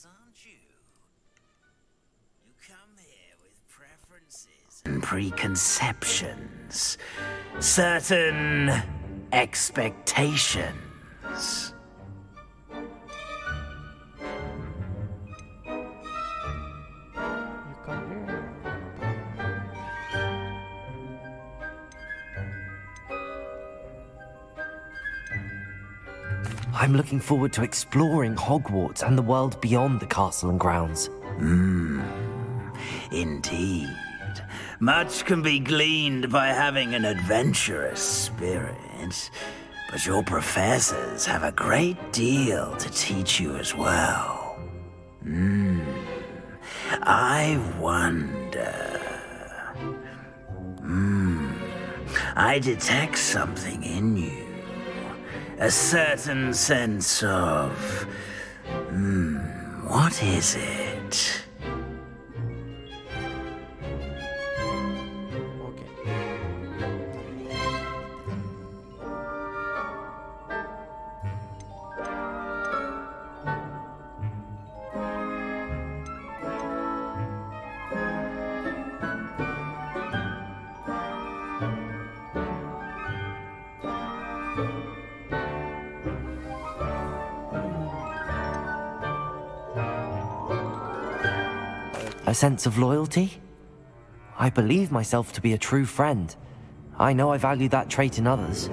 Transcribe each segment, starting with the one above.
aren't you? You come here with preferences and preconceptions, certain expectations. You come here. I'm looking forward to exploring Hogwarts and the world beyond the castle and grounds. Indeed. Much can be gleaned by having an adventurous spirit, but your professors have a great deal to teach you as well. I wonder... I detect something in you. A certain sense of... what is it? Okay. A sense of loyalty? I believe myself to be a true friend. I know I value that trait in others.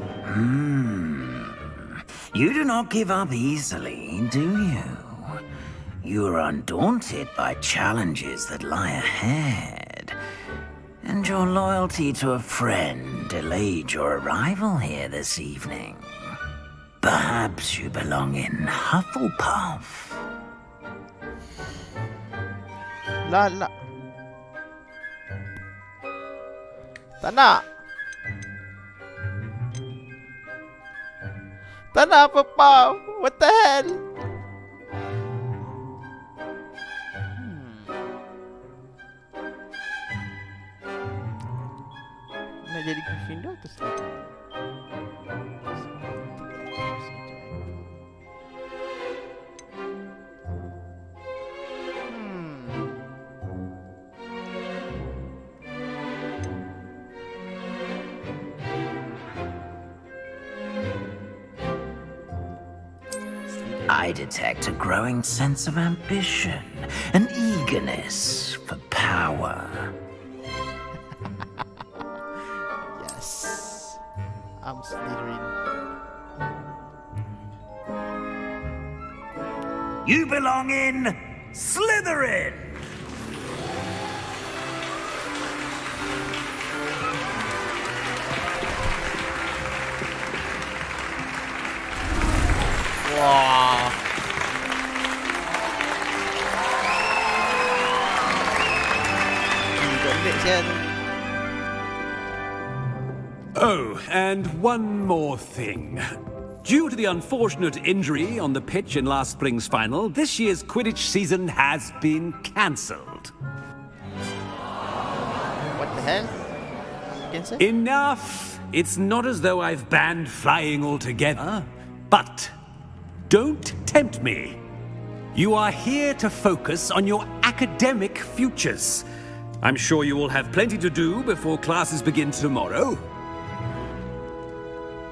You do not give up easily, do you? You are undaunted by challenges that lie ahead. And your loyalty to a friend delayed your arrival here this evening. Perhaps you belong in Hufflepuff. Lala. Tana. Tana, Papa. What the hell? Nah jadi Gryffindor terus lagi. I detect a growing sense of ambition, an eagerness for power. Yes. I'm Slytherin. You belong in Slytherin! Wah. Oh, and one more thing. Due to the unfortunate injury on the pitch in last spring's final, this year's Quidditch season has been cancelled. What the hell? Cancel? Enough! It's not as though I've banned flying altogether, but don't tempt me. You are here to focus on your academic futures. I'm sure you will have plenty to do before classes begin tomorrow.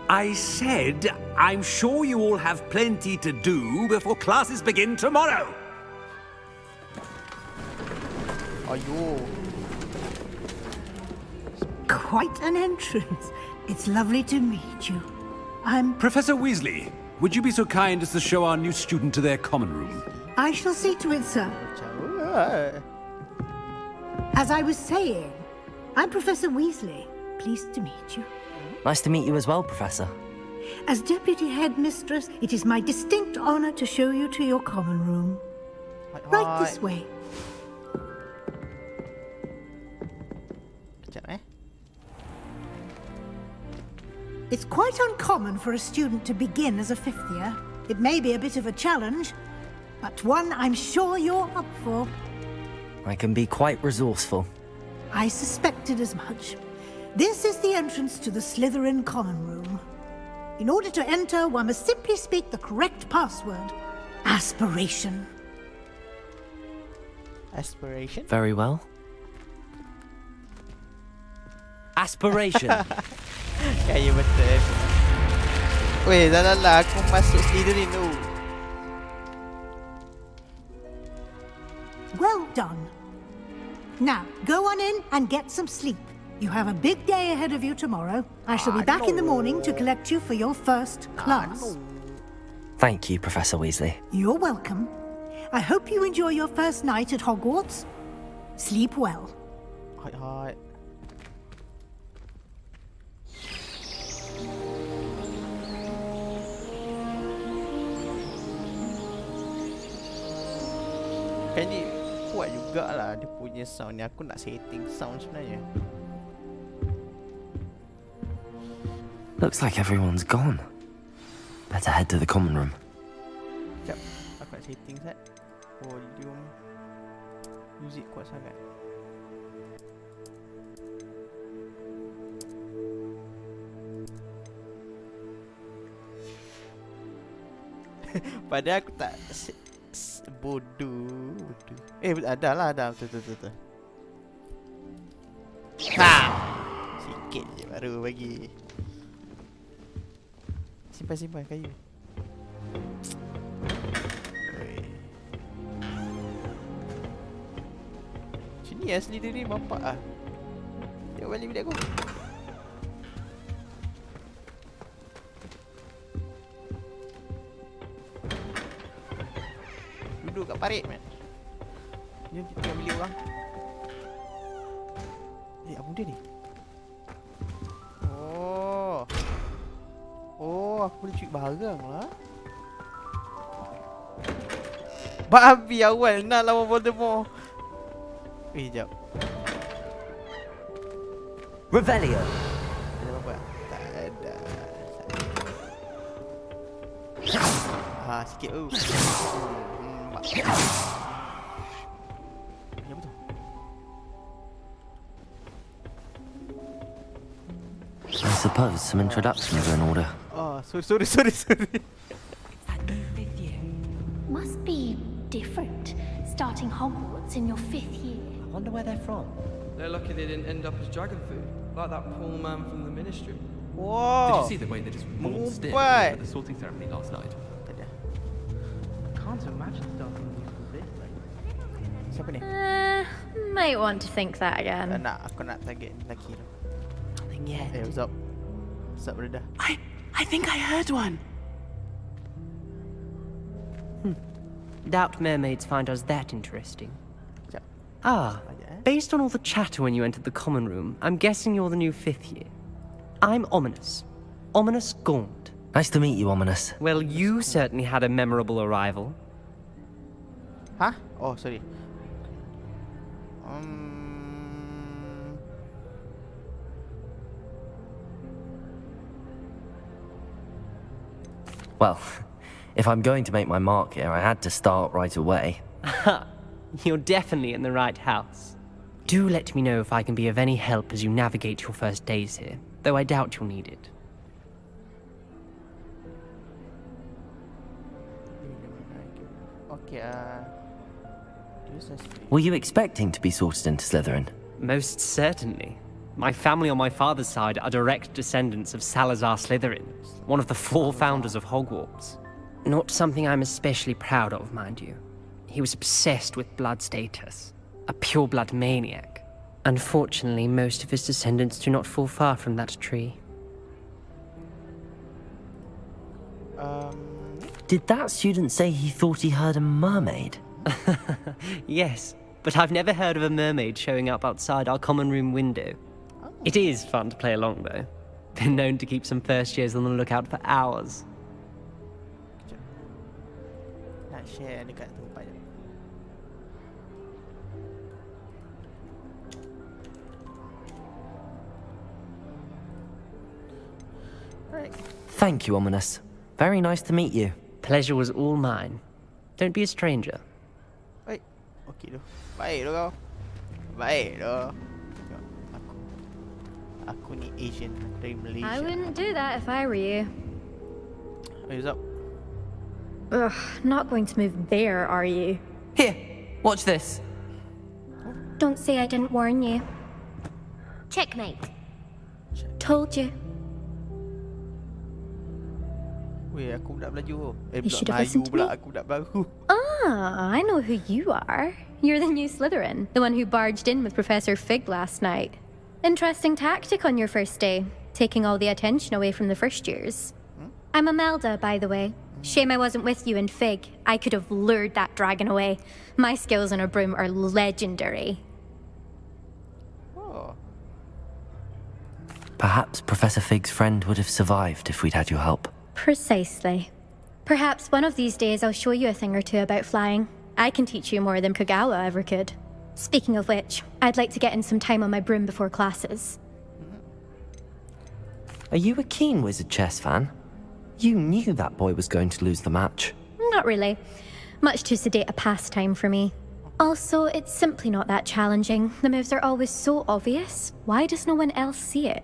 I said, I'm sure you all have plenty to do before classes begin tomorrow. Are you? Quite an entrance. It's lovely to meet you. I'm... Professor Weasley, would you be so kind as to show our new student to their common room? I shall see to it, sir. As I was saying, I'm Professor Weasley. Pleased to meet you. Nice to meet you as well, Professor. As Deputy Headmistress, it is my distinct honor to show you to your common room. Right this way. Sekejap, It's quite uncommon for a student to begin as a fifth year. It may be a bit of a challenge, but one I'm sure you're up for. I can be quite resourceful. I suspected as much. This is the entrance to the Slytherin common room. In order to enter, one must simply speak the correct password. Aspiration. Aspiration. Very well. Aspiration. Kaya betul. Weh, dah lah aku masuk Slytherin tu. Well done. Now, go on in and get some sleep. You have a big day ahead of you tomorrow. I shall be back in the morning to collect you for your first class. Thank you, Professor Weasley. You're welcome. I hope you enjoy your first night at Hogwarts. Sleep well. Hot. Kan ni kuat jugalah dia punya sound ni. Aku nak setting sound sebenarnya. Looks like everyone's gone. Better head to the common room. Sekejap, aku nak setting set. Volume. Music kuat sangat. Padahal aku tak bodoh. Ada. Betul. Ha! Sikit je baru bagi. Simpan kayu. Sini asli dia ni bapak ah. Tengok balik bilik aku. Duduk kat parit man. Jom kita tengok bilik orang. Apa benda ni? Oh, aku boleh curi barang lah. Babi awal nak lawan Voldemort. Sekejap. Revelio. Ada apa? Tak ada. Sikit tu. Ya betul. I suppose some introductions are in order. Sorry. That new fifth year must be different. Starting Hogwarts in your 5th year. I wonder where they're from. They're lucky they didn't end up as dragon food, like that poor man from the ministry. Wow. Did you see the way they just waltzed in Mumpai. for the sorting ceremony last night? Tak ada. Can't imagine starting a musical this late. Siapa ni? Might want to think that Tak again. nak, aku nak target lelaki tu. Nothing yet. What's up? What's up, brother? I think I heard one. Doubt mermaids find us that interesting. Sekejap. Ah, based on all the chatter when you entered the common room, I'm guessing you're the new 5th year. I'm Ominous. Ominous Gaunt. Nice to meet you, Ominous. Well, you certainly had a memorable arrival. Huh? Oh, sorry. Well, if I'm going to make my mark here, I had to start right away. You're definitely in the right house. Do let me know if I can be of any help as you navigate your first days here, though I doubt you'll need it. Okay, Were you expecting to be sorted into Slytherin? Most certainly. My family on my father's side are direct descendants of Salazar Slytherin, one of the 4 founders of Hogwarts. Not something I'm especially proud of, mind you. He was obsessed with blood status, a pure-blood maniac. Unfortunately, most of his descendants do not fall far from that tree. Did that student say he thought he heard a mermaid? Yes, but I've never heard of a mermaid showing up outside our common room window. It is fun to play along, though. Been known to keep some first years on the lookout for hours. nak share dekat tempat je. Right. Thank you, Ominous. Very nice to meet you. Pleasure was all mine. Don't be a stranger. Baik. Okey tu. Baik tu kau. Baik tu. Tengok, Aku ni Asian. Aku dari Malaysia. I wouldn't do that if I were you. Hey, what's up? Ugh, not going to move there, are you? Here, watch this. Don't say I didn't warn you. Checkmate. Told you. Weh, aku budak Melayu. You should have Melayu listened to pula, me. aku budak baru. Ah, I know who you are. You're the new Slytherin, the one who barged in with Professor Fig last night. Interesting tactic on your first day, taking all the attention away from the first years. I'm Imelda, by the way. Shame I wasn't with you in Fig. I could have lured that dragon away. My skills on a broom are legendary. Oh. Perhaps Professor Fig's friend would have survived if we'd had your help. Precisely. Perhaps one of these days I'll show you a thing or two about flying. I can teach you more than Kogawa ever could. Speaking of which, I'd like to get in some time on my broom before classes. Are you a keen Wizard chess fan? You knew that boy was going to lose the match. Not really. Much too sedate a pastime for me. Also, it's simply not that challenging. The moves are always so obvious. Why does no one else see it?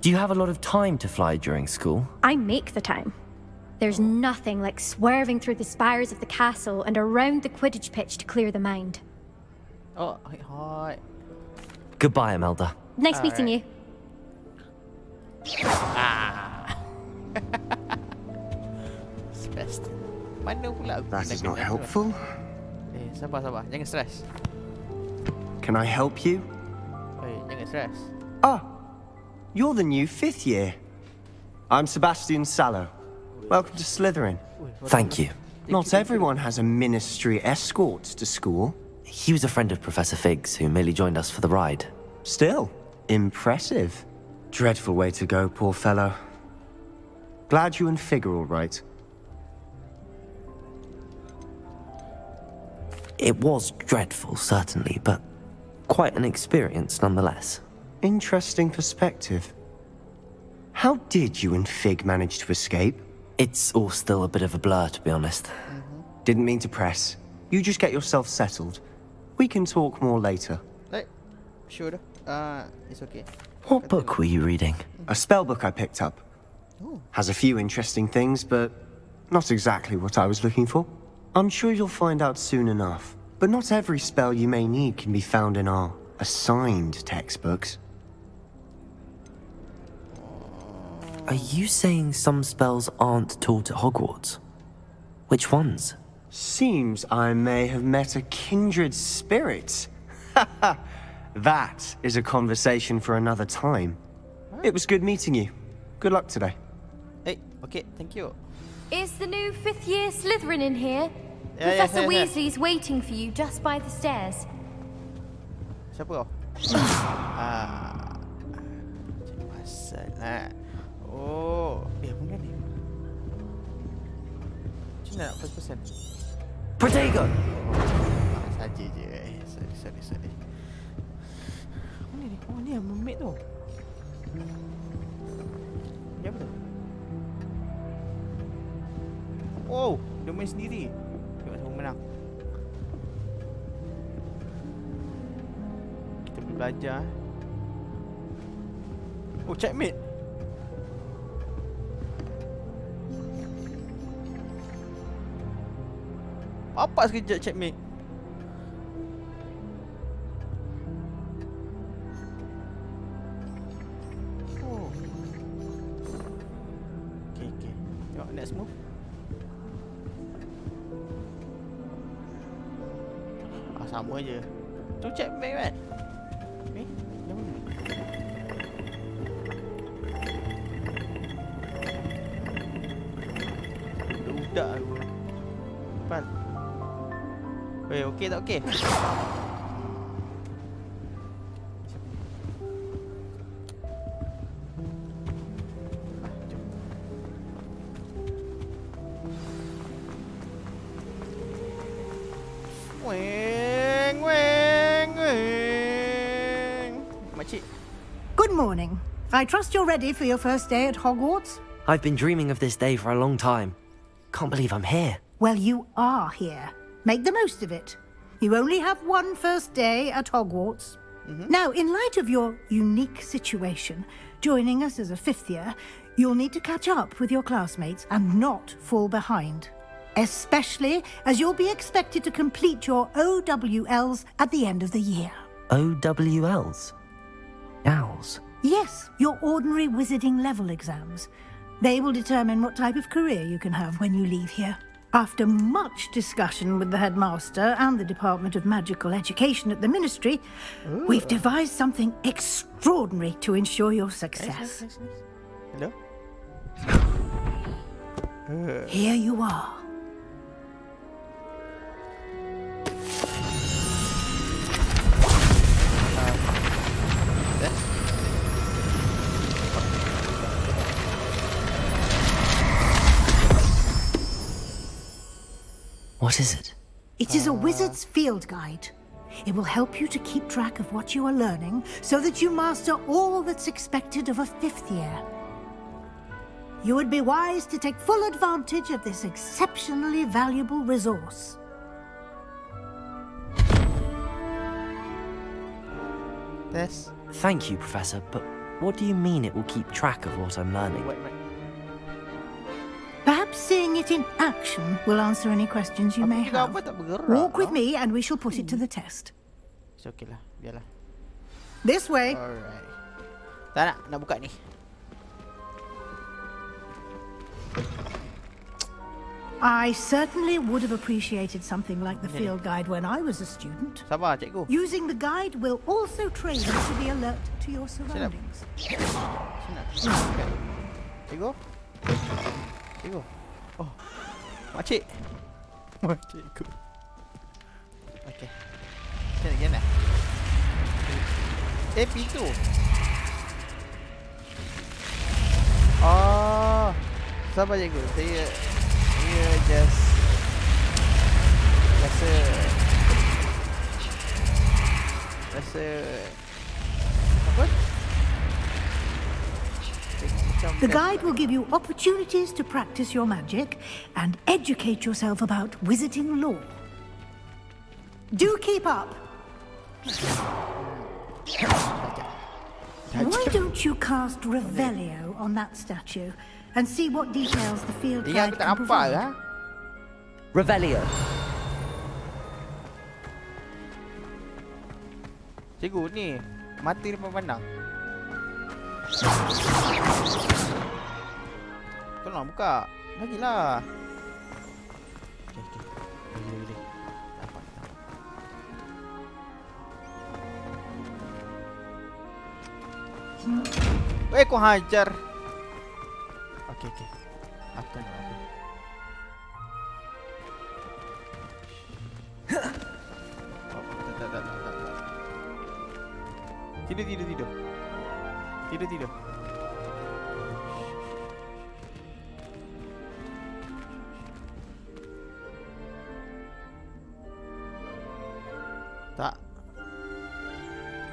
Do you have a lot of time to fly during school? I make the time. There's nothing like swerving through the spires of the castle and around the Quidditch pitch to clear the mind. Oh, hi. Goodbye, Imelda. Nice meeting you. Stress. Mana pula aku That nak is not kena helpful. Sabar. Jangan stres. Can I help you? Jangan stres. Ah, you're the new 5th year. I'm Sebastian Sallow. Welcome to Slytherin. Thank you. Not everyone has a ministry escort to school. He was a friend of Professor Fig's who merely joined us for the ride. Still, impressive. Dreadful way to go, poor fellow. Glad you and Fig are all right. It was dreadful, certainly, but quite an experience nonetheless. Interesting perspective. How did you and Fig manage to escape? It's all still a bit of a blur, to be honest. Didn't mean to press. You just get yourself settled. We can talk more later. Sure. It's okay. What book were you reading? A spell book I picked up. Has a few interesting things, but not exactly what I was looking for. I'm sure you'll find out soon enough. But not every spell you may need can be found in our assigned textbooks. Are you saying some spells aren't taught at Hogwarts? Which ones? Seems I may have met a kindred spirit. That is a conversation for another time. It was good meeting you. Good luck today. Hey, okay, thank you. Is the new 5th year Slytherin in here? Yeah, Professor yeah. Weasley's waiting for you just by the stairs. Siapa kau? Cari pasal lah. Oh, apa ni? Macam mana nak first person? Protego! Saja je. Sorry. Mana ni? Oh, ni yang mermaid tu. Dia apa tu? Oh, dia main sendiri. Tengok siapa menang. Kita pergi belajar. Oh, checkmate. Apa sekejap checkmate. Oh. Okay. Tengok next move. Sama je. Tu checkmate kan? Ni, yang mana? Budak aku. Cepat. Weh, okey tak okey? Makcik. Good morning. I trust you're ready for your first day at Hogwarts? I've been dreaming of this day for a long time. Can't believe I'm here. Well, you are here. Make the most of it. You only have one first day at Hogwarts. Now, in light of your unique situation, joining us as a 5th year, you'll need to catch up with your classmates and not fall behind. especially as you'll be expected to complete your OWLs at the end of the year. OWLs? Owls? Yes, your ordinary wizarding level exams. They will determine what type of career you can have when you leave here. After much discussion with the headmaster and the Department of Magical Education at the Ministry, we've devised something extraordinary to ensure your success. Hello? Here you are. What is it? It is a wizard's field guide. It will help you to keep track of what you are learning so that you master all that's expected of a 5th year. You would be wise to take full advantage of this exceptionally valuable resource. Yes. Thank you, Professor, but what do you mean it will keep track of what I'm learning? Wait. Perhaps seeing it in action will answer any questions you may have. Walk with me and we shall put it to the test. It's okay lah, biarlah. This way. Alright. Tak nak buka ni. I certainly would have appreciated something like the field guide when I was a student. Sabar, cikgu. Using the guide will also train you to be alert to your surroundings. Cikgu? Cikgu? Oh, makcik. Makcikku. Okay. Macam mana? Pintu. Oh, sabar cikgu. Saya just rasa apa? The guide will give you opportunities to practice your magic and educate yourself about wizarding lore. Do keep up. Why don't you cast Revelio on that statue and see what details the field guide can provide? Revelio. Cikgu ni mata dia pandang. Tolong buka. Bagilah. Okay. Boleh. Nampak. Kau hajar. Okay. Apa nak aku? Tak. Tidur.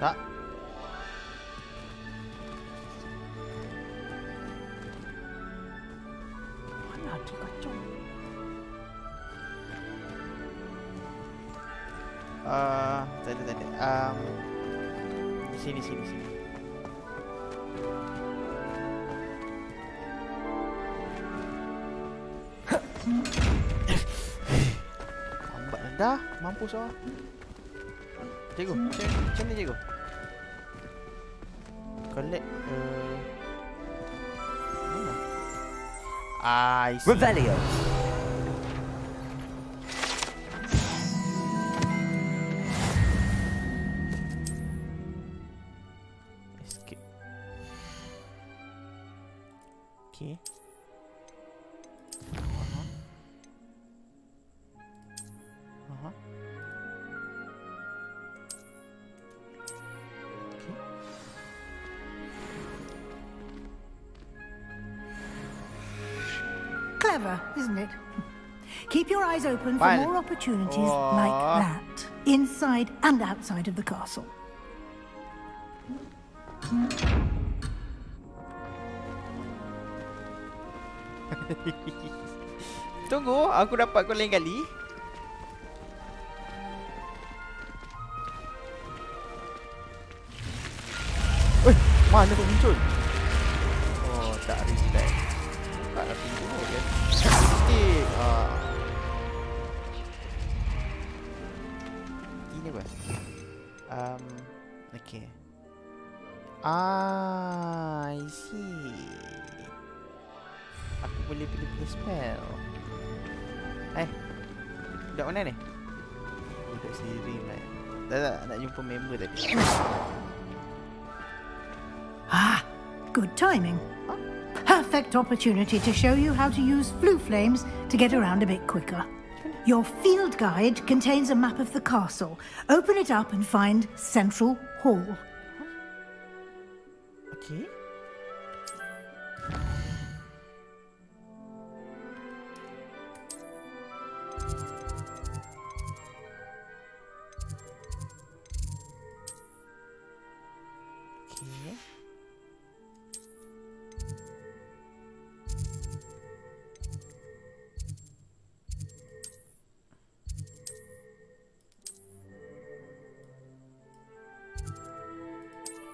Tak. Mana tu kacau? Tak ada. Sini. Lambat dah. Mampus ah. Cikgu, macam ni cikgu? Collect mana? I see. Revelio. Escape. Okay. Clever, isn't it? Keep your eyes open for more opportunities like that, inside and outside of the castle. Tunggu, aku dapat kau lain kali. Mana tu muncul? Oh, tak relax. Buka lah pintu dia. Stick. Okay. I see. Aku boleh pilih spell. Budak mana ni? Budak sendiri pula. Tak, nak jumpa member tadi. Ah, good timing. Perfect opportunity to show you how to use flue flames to get around a bit quicker. Your field guide contains a map of the castle. Open it up and find Central Hall. Okay.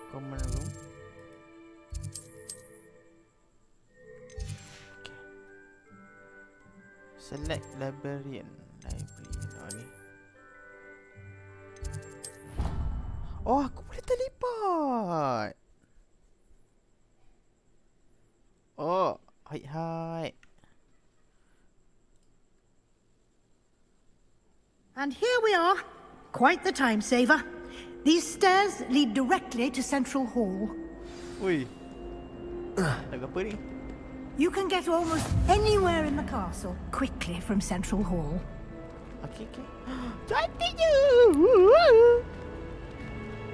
Common room. Okay. Select librarian. Ni. Oh, aku boleh teleport. Oh, hai. And here we are. Quite the time saver. These stairs lead directly to Central Hall. Ui. Lagu apa ni? You can get almost anywhere in the castle quickly from Central Hall. Okay. Cantiknya!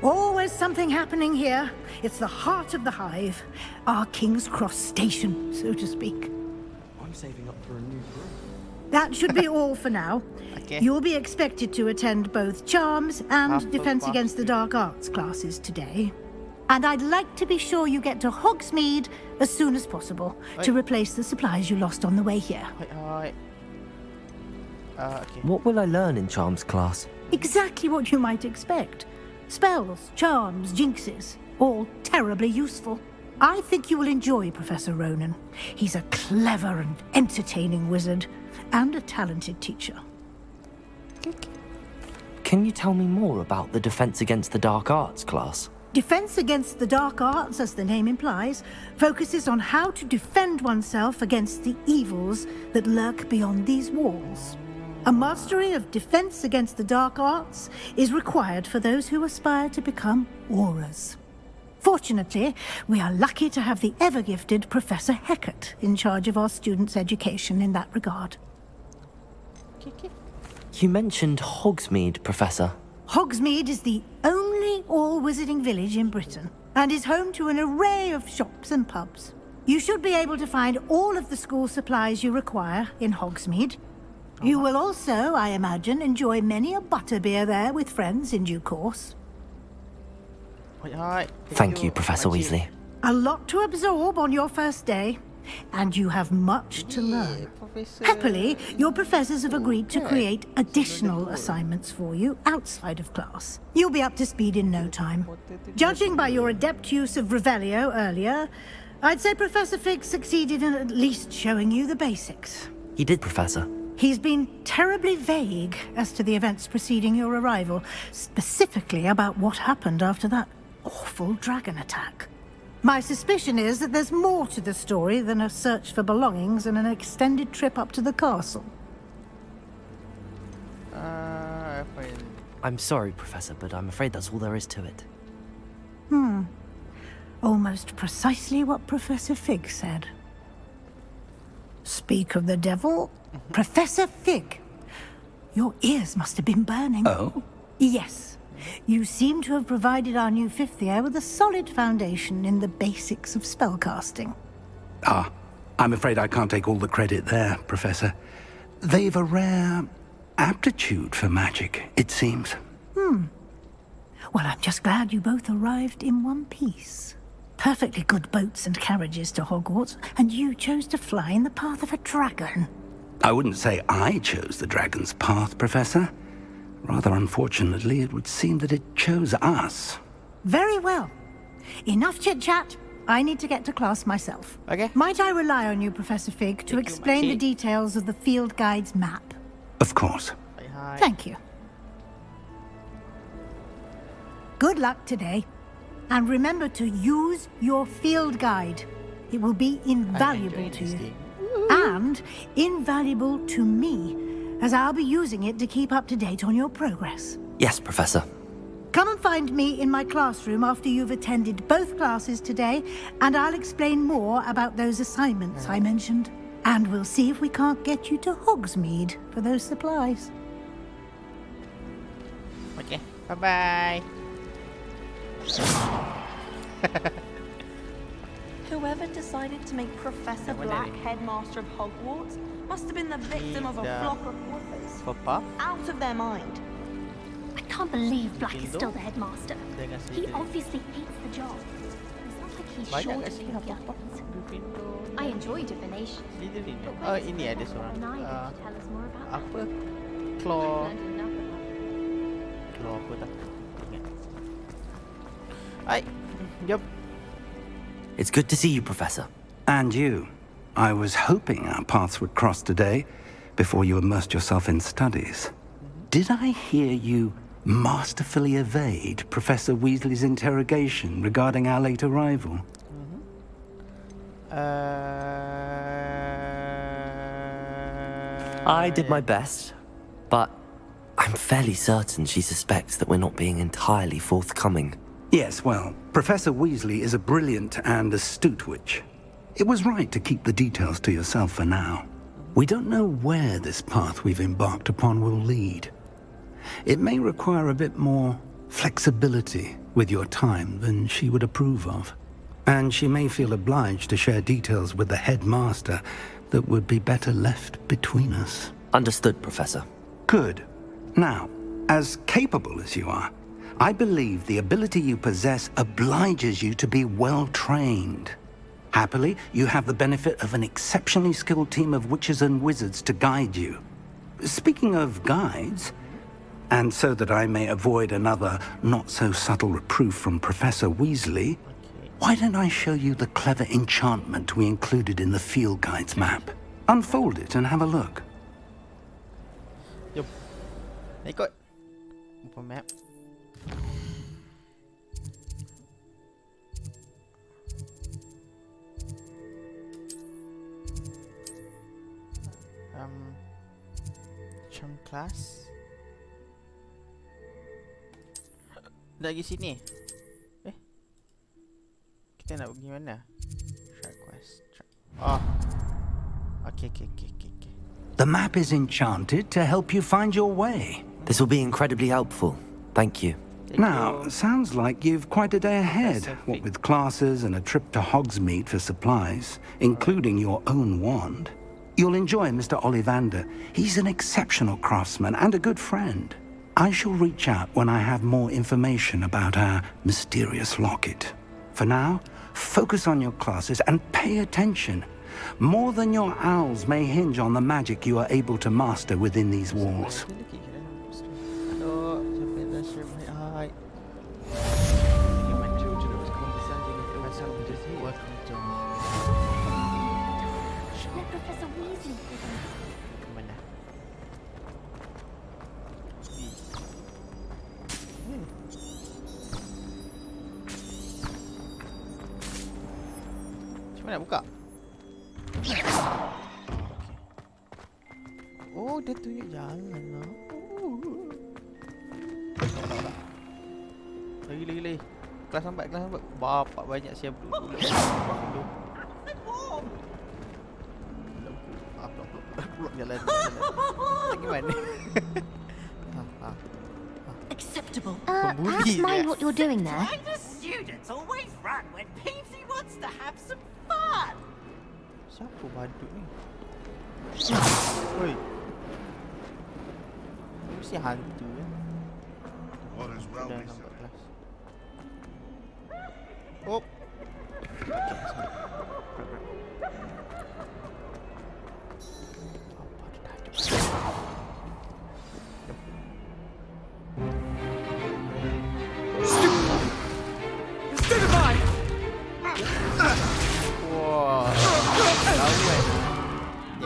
Always something happening here. It's the heart of the hive. Our King's Cross station, so to speak. I'm saving up for a new room. That should be all for now. Okay. You'll be expected to attend both Charms and Defense Against the Dark Arts classes today. And I'd like to be sure you get to Hogsmeade as soon as possible to replace the supplies you lost on the way here. Hai. Okay. What will I learn in Charms class? Exactly what you might expect. Spells, charms, jinxes, all terribly useful. I think you will enjoy Professor Ronan. He's a clever and entertaining wizard, and a talented teacher. Can you tell me more about the Defense Against the Dark Arts class? Defense Against the Dark Arts, as the name implies, focuses on how to defend oneself against the evils that lurk beyond these walls. A mastery of Defense Against the Dark Arts is required for those who aspire to become auras. Fortunately, we are lucky to have the ever-gifted Professor Hecat in charge of our students' education in that regard. You mentioned Hogsmeade, Professor. Hogsmeade is the only all-wizarding village in Britain and is home to an array of shops and pubs. You should be able to find all of the school supplies you require in Hogsmeade. You will also, I imagine, enjoy many a butterbeer there with friends in due course. Thank you, Professor Weasley. A lot to absorb on your first day, and you have much to learn. Happily, your professors have agreed to create additional assignments for you outside of class. You'll be up to speed in no time. Judging by your adept use of Revelio earlier, I'd say Professor Fig succeeded in at least showing you the basics. He did, Professor. He's been terribly vague as to the events preceding your arrival, specifically about what happened after that awful dragon attack. My suspicion is that there's more to the story than a search for belongings and an extended trip up to the castle. I'm sorry, Professor, but I'm afraid that's all there is to it. Almost precisely what Professor Fig said. Speak of the devil, Professor Fig. Your ears must have been burning. Oh? Yes. You seem to have provided our new fifth year with a solid foundation in the basics of spellcasting. I'm afraid I can't take all the credit there, Professor. They've a rare aptitude for magic, it seems. Well, I'm just glad you both arrived in one piece. Perfectly good boats and carriages to Hogwarts, and you chose to fly in the path of a dragon. I wouldn't say I chose the dragon's path, Professor. Rather unfortunately, it would seem that it chose us. Very well. Enough chit-chat. I need to get to class myself. Okay. Might I rely on you, Professor Fig, to explain the details of the field guide's map? Of course. Thank you. Good luck today. And remember to use your field guide. It will be invaluable to you. And invaluable to me, as I'll be using it to keep up to date on your progress. Yes, Professor. Come and find me in my classroom after you've attended both classes today, and I'll explain more about those assignments I mentioned. And we'll see if we can't get you to Hogsmeade for those supplies. Okay, bye-bye. Whoever decided to make Professor Black headmaster of Hogwarts must have been the victim of a flock of whoppers. Out of their mind. I can't believe Black is still the headmaster. He obviously hates the job. It's not like he's short of enthusiasms. I enjoy divination. Oh, ini ada seorang. Apa? Claw. Claw apa tak? Hai. Jom. It's good to see you, Professor. And you. I was hoping our paths would cross today, before you immersed yourself in studies. Did I hear you masterfully evade Professor Weasley's interrogation regarding our late arrival? I did my best, but I'm fairly certain she suspects that we're not being entirely forthcoming. Yes, well, Professor Weasley is a brilliant and astute witch. It was right to keep the details to yourself for now. We don't know where this path we've embarked upon will lead. It may require a bit more flexibility with your time than she would approve of. And she may feel obliged to share details with the headmaster that would be better left between us. Understood, Professor. Good. Now, as capable as you are, I believe the ability you possess obliges you to be well trained. Happily, you have the benefit of an exceptionally skilled team of witches and wizards to guide you. Speaking of guides, and so that I may avoid another not-so-subtle reproof from Professor Weasley, why don't I show you the clever enchantment we included in the field guide's map? Unfold it and have a look. Jom. Ikut. Open map. Charm class. Lagi sini. Kita nak pergi mana? Track quest. Oh. Okay. The map is enchanted to help you find your way. This will be incredibly helpful. Thank you. Now, sounds like you've quite a day ahead, what with classes and a trip to Hogsmeade for supplies, including your own wand. You'll enjoy Mr. Ollivander. He's an exceptional craftsman and a good friend. I shall reach out when I have more information about our mysterious locket. For now, focus on your classes and pay attention. More than your owls may hinge on the magic you are able to master within these walls. Mana nak buka? Oh, dia tunjuk jalan lah. Lagi. Kelas 4. Bapak banyak siap dulu. Blok jalan. Lagi mana? Acceptable. Perhaps mind what you're doing there. Why do students always run when Peavsy wants to have some fun? Siapa badut ni? Oi. Mesti hantu kan? Dah nampak kelas. Oh.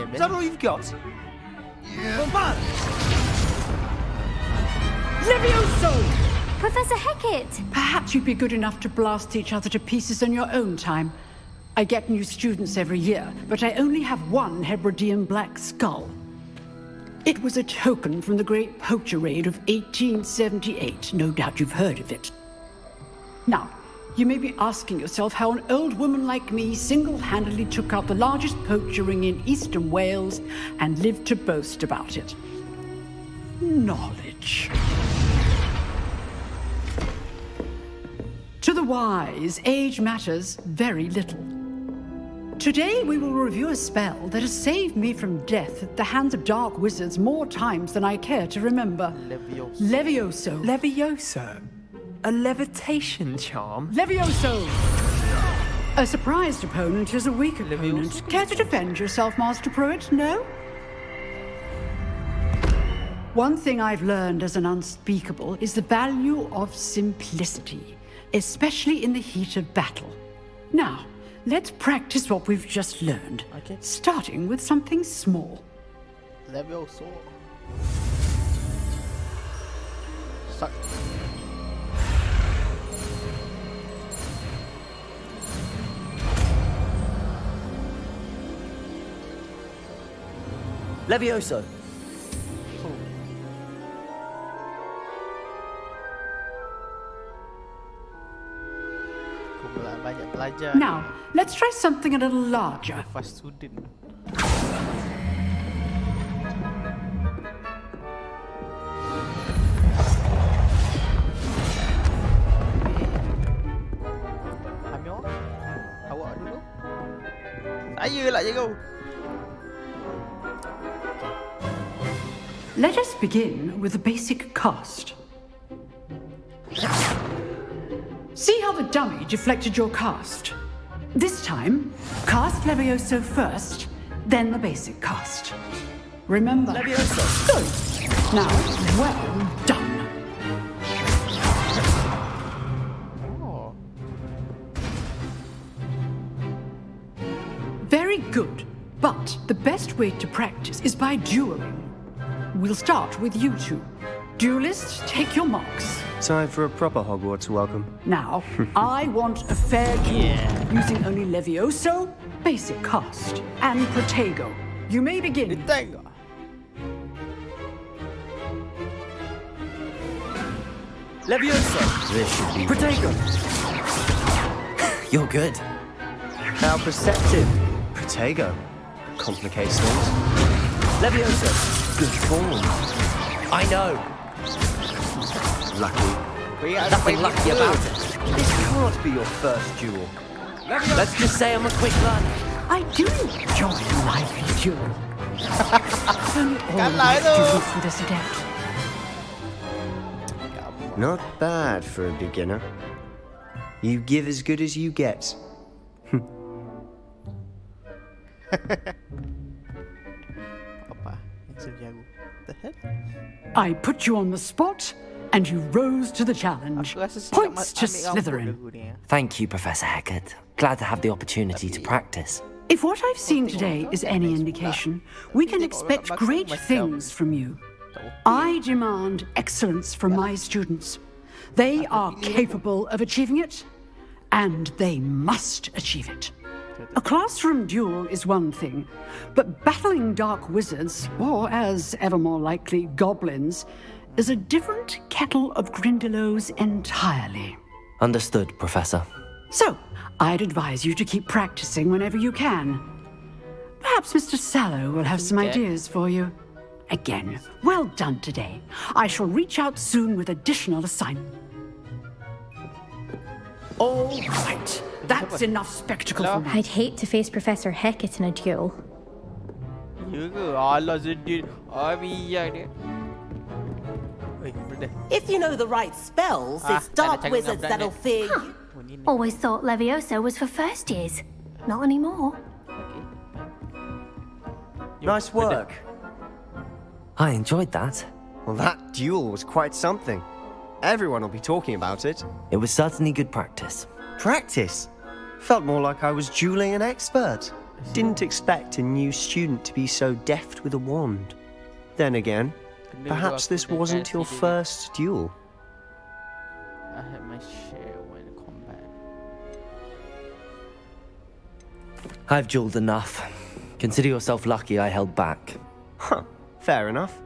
Is that all you've got? Yeah. Levioso! Professor Hecat! Perhaps you'd be good enough to blast each other to pieces in your own time. I get new students every year, but I only have one Hebridean black skull. It was a token from the Great Poacher Raid of 1878. No doubt you've heard of it. Now, you may be asking yourself how an old woman like me single-handedly took out the largest poacher ring in eastern Wales and lived to boast about it. Knowledge. To the wise, age matters very little. Today we will review a spell that has saved me from death at the hands of dark wizards more times than I care to remember. Levioso. Levioso? A levitation charm? Levioso! A surprised opponent is a weak opponent. Care to defend yourself, Master Pruitt? No? One thing I've learned as an unspeakable is the value of simplicity, especially in the heat of battle. Now, let's practice what we've just learned, starting with something small. Levioso. Suck. Levioso. Now, let's try something a little larger. Awak dulu. Saya lah jago. Let us begin with the basic cast. See how the dummy deflected your cast? This time, cast Levioso first, then the basic cast. Remember? Levioso. Good. Now, well done. Very good. But the best way to practice is by dueling. We'll start with you two. Duelists, take your marks. Time for a proper Hogwarts welcome. Now, I want a fair duel, using only Levioso, basic cast, and Protego. You may begin. Protego. Levioso. This should be Protego. You're good. How perceptive. Protego. Complicates things. Levioso. Good form. I know. Lucky. Nothing lucky about it. This can't be your first duel. Let's just say I'm a quick learner. I do enjoy life in duel. Only all duels with us adept. Not bad for a beginner. You give as good as you get. I put you on the spot, and you rose to the challenge. Points to Slytherin. Thank you, Professor Hecat. Glad to have the opportunity to practice. If what I've seen today is any indication, we can expect great things from you. I demand excellence from my students. They are capable of achieving it, and they must achieve it. A classroom duel is one thing, but battling dark wizards, or as ever more likely, goblins, is a different kettle of Grindylows entirely. Understood, Professor. So, I'd advise you to keep practicing whenever you can. Perhaps Mr. Sallow will have some ideas for you. Again, well done today. I shall reach out soon with additional assignments. All right. That's enough spectacle for me. I'd hate to face Professor Hecat in a duel. If you know the right spells, it's dark wizards that'll fear you. Always thought Levioso was for first years. Not anymore. Nice work. I enjoyed that. Well, that duel was quite something. Everyone will be talking about it. It was certainly good practice. Practice? Felt more like I was dueling an expert. Didn't expect a new student to be so deft with a wand. Then again, perhaps this wasn't your first duel. I had my share when combat. I've jeweled enough. Consider yourself lucky I held back. Huh, fair enough.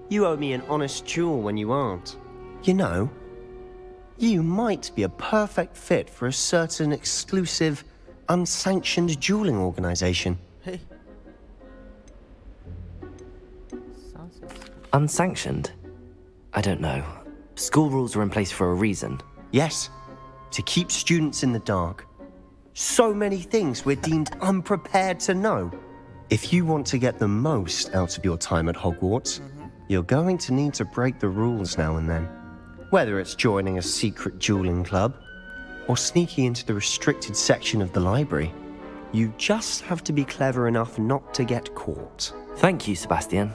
You owe me an honest jewel when you aren't. You know, you might be a perfect fit for a certain exclusive, unsanctioned dueling organization. Hey. Unsanctioned? I don't know. School rules are in place for a reason. Yes, to keep students in the dark. So many things we're deemed unprepared to know. If you want to get the most out of your time at Hogwarts, you're going to need to break the rules now and then. Whether it's joining a secret dueling club, or sneaking into the restricted section of the library, you just have to be clever enough not to get caught. Thank you, Sebastian.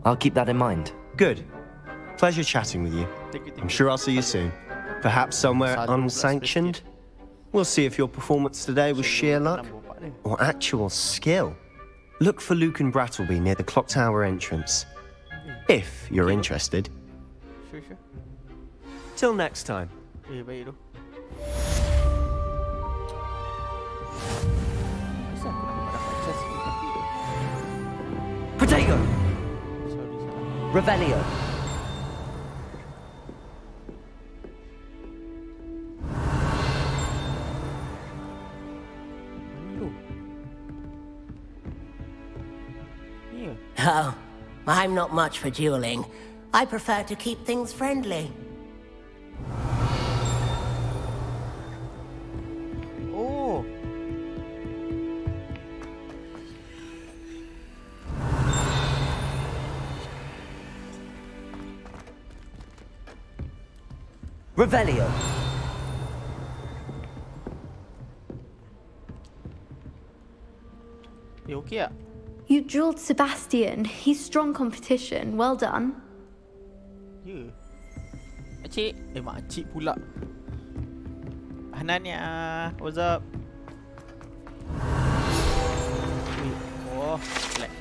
I'll keep that in mind. Good. Pleasure chatting with you. I'm sure I'll see you soon. Perhaps somewhere unsanctioned? We'll see if your performance today was sheer luck or actual skill. Look for Luke and Brattleby near the clock tower entrance. If you're interested. Sure. Till next time. Baik tu. Protego! Revelio! Oh, I'm not much for dueling. I prefer to keep things friendly. Oh. Revelio! You okay tak? You drilled Sebastian. He's strong competition. Well done. Ya. Acik. Makcik pula. Hanania. What's up? Oh, lag.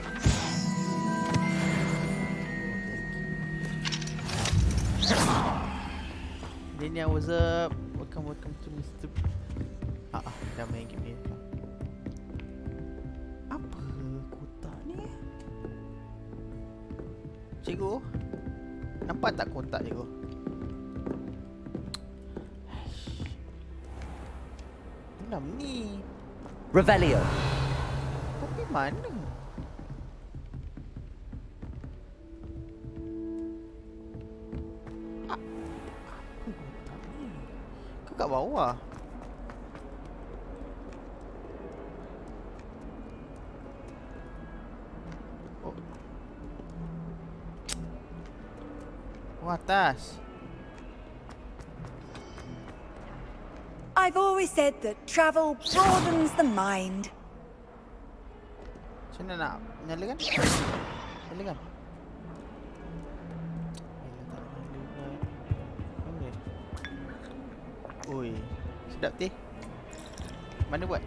Dania, what's up? Welcome to Mr. Dah main game ni. Apa kotak ni? Cikgu, nampak tak kotak cikgu? Dalam ni. Revelio! Tapi mana? Apa kotak ni? Ke kat bawah? Atas. I've always said that travel broadens the mind. Macam mana nak nyalakan? Nyalakan. Oi, sedap teh. Mana buat?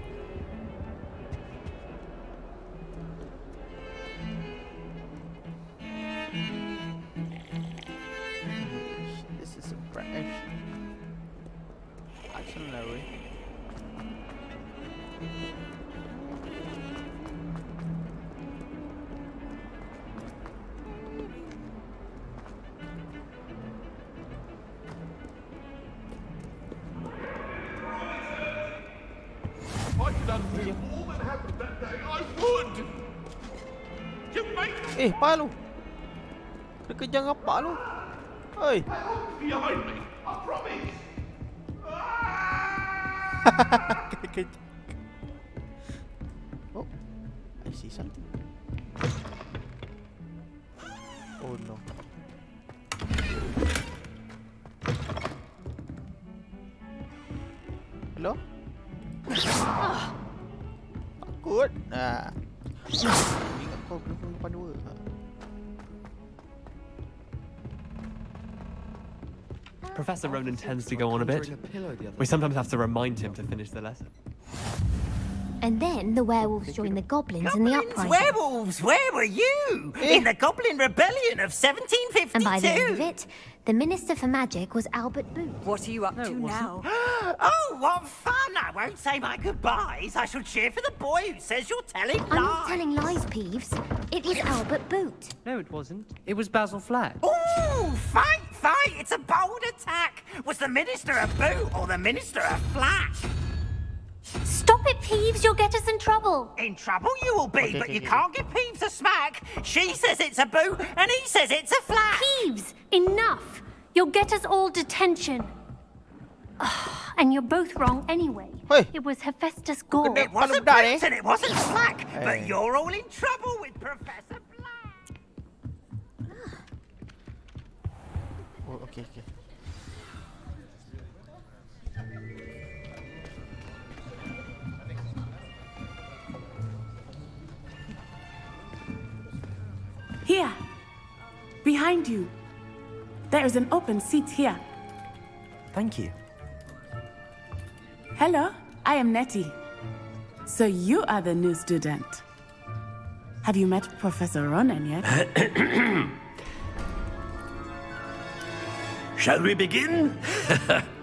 Pak lu. Dia kejar apa lu? Oi. Behind me, I promise. Oh, I see something. Oh no. Hello? Takut. Ingat kau belum depan dua. Professor Ronan tends to go on a bit. We sometimes have to remind him to finish the lesson. And then the werewolves joined the goblins in the uprising. Werewolves, where were you? In the Goblin Rebellion of 1752. And by the end of it, the Minister for Magic was Albert Boot. What are you up to now? Oh, what fun! I won't say my goodbyes. I shall cheer for the boy who says you're telling lies. I'm not telling lies, Peeves. It was Albert Boot. No, it wasn't. It was Basil Flack. Ooh, fight! It's a bold attack. Was the Minister a boot or the Minister a flack? Stop it, Peeves. You'll get us in trouble. In trouble you will be, but you can't give Peeves a smack. She says it's a boot and he says it's a flack. Peeves, enough. You'll get us all detention. And you're both wrong anyway. It was Hephaestus Gore. It wasn't boot and it wasn't flack, but you're all in trouble with Professor Black. Oh, okay. Here, behind you. There is an open seat here. Thank you. Hello, I am Nettie. So you are the new student. Have you met Professor Ronan yet? Shall we begin?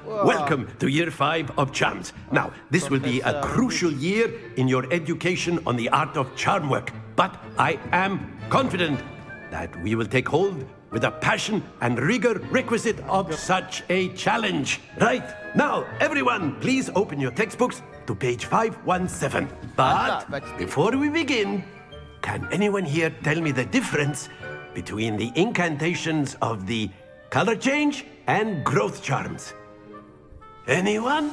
Welcome to Year 5 of Charms. Now, this will be a crucial year in your education on the art of charm work. But I am confident that we will take hold with the passion and rigor requisite of such a challenge. Right, now, everyone, please open your textbooks to page 517. But before we begin, can anyone here tell me the difference between the incantations of the color change and growth charms? Anyone?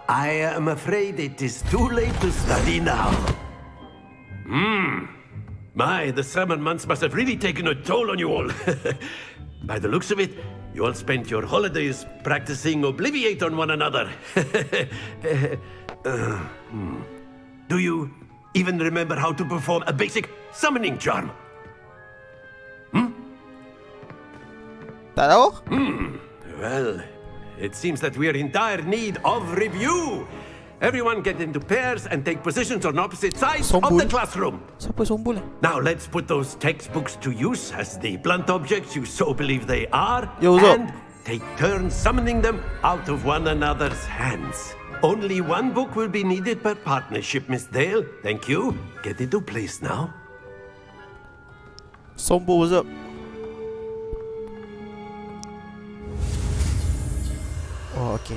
I am afraid it is too late to study now. My, the summer months must have really taken a toll on you all. By the looks of it, you all spent your holidays practicing Obliviate on one another. Do you even remember how to perform a basic summoning charm? Well, it seems that we are in dire need of review. Everyone get into pairs and take positions on opposite sides of the classroom. Now let's put those textbooks to use as the blunt objects you so believe they are, and take turns summoning them out of one another's hands. Only one book will be needed per partnership, Miss Dale. Thank you. Get into place now. Sombo, what's up? Oh, okay.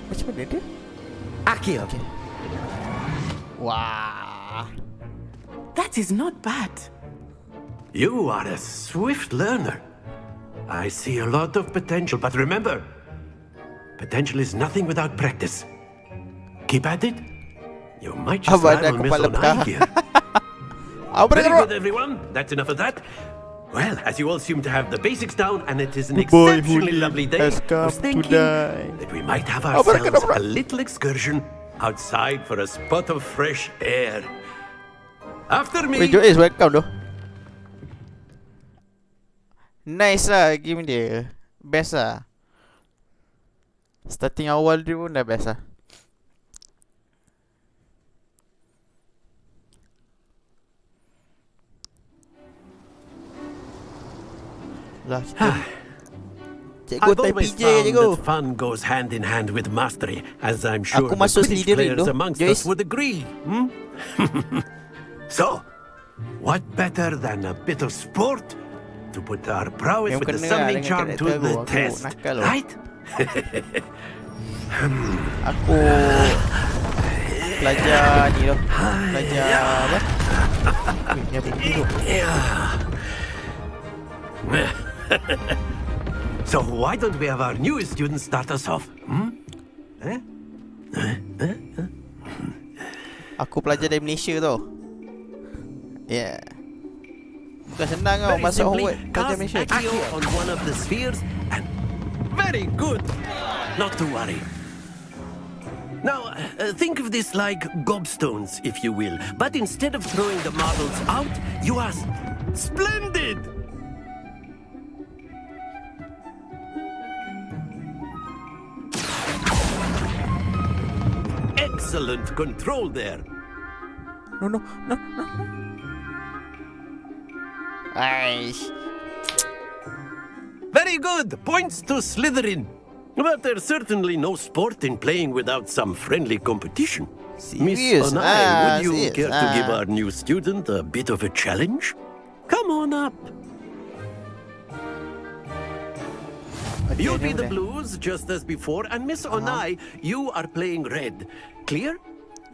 Macam mana dia? Akio. Okay. Wow. That is not bad. You are a swift learner. I see a lot of potential, but remember, potential is nothing without practice. Keep at it. You might just rival Miss Onai here. Very good, everyone. That's enough of that. Well, as you all seem to have the basics down, and it is an exceptionally lovely day, I was thinking that we might have ourselves a little excursion outside for a spot of fresh air. After me. Wait, Joyce, welcome though. Nice lah game dia. Best lah. Starting awal dia pun dah best lah. I've always found that fun goes hand in hand with mastery, as I'm sure the Quidditch players amongst us would agree. So, what better than a bit of sport to put our prowess with the summoning charm to the test, right? Aku belajar ni loh. Belajar apa? Ni apa duduk? So why don't we have our newest student start us off? Aku pelajar dari Malaysia tau. Yeah. Bukan senang tau masuk Hogwarts pelajar Malaysia. On one of the spheres and very good. Not to worry. Now, think of this like gobstones, if you will. But instead of throwing the marbles out, you are splendid! Excellent control there. No. Aish. Very good. Points to Slytherin. But there's certainly no sport in playing without some friendly competition. Miss Onai, would you care to give our new student a bit of a challenge? Come on up. You'll be the blues, just as before, and Miss Onai, you are playing red. Clear?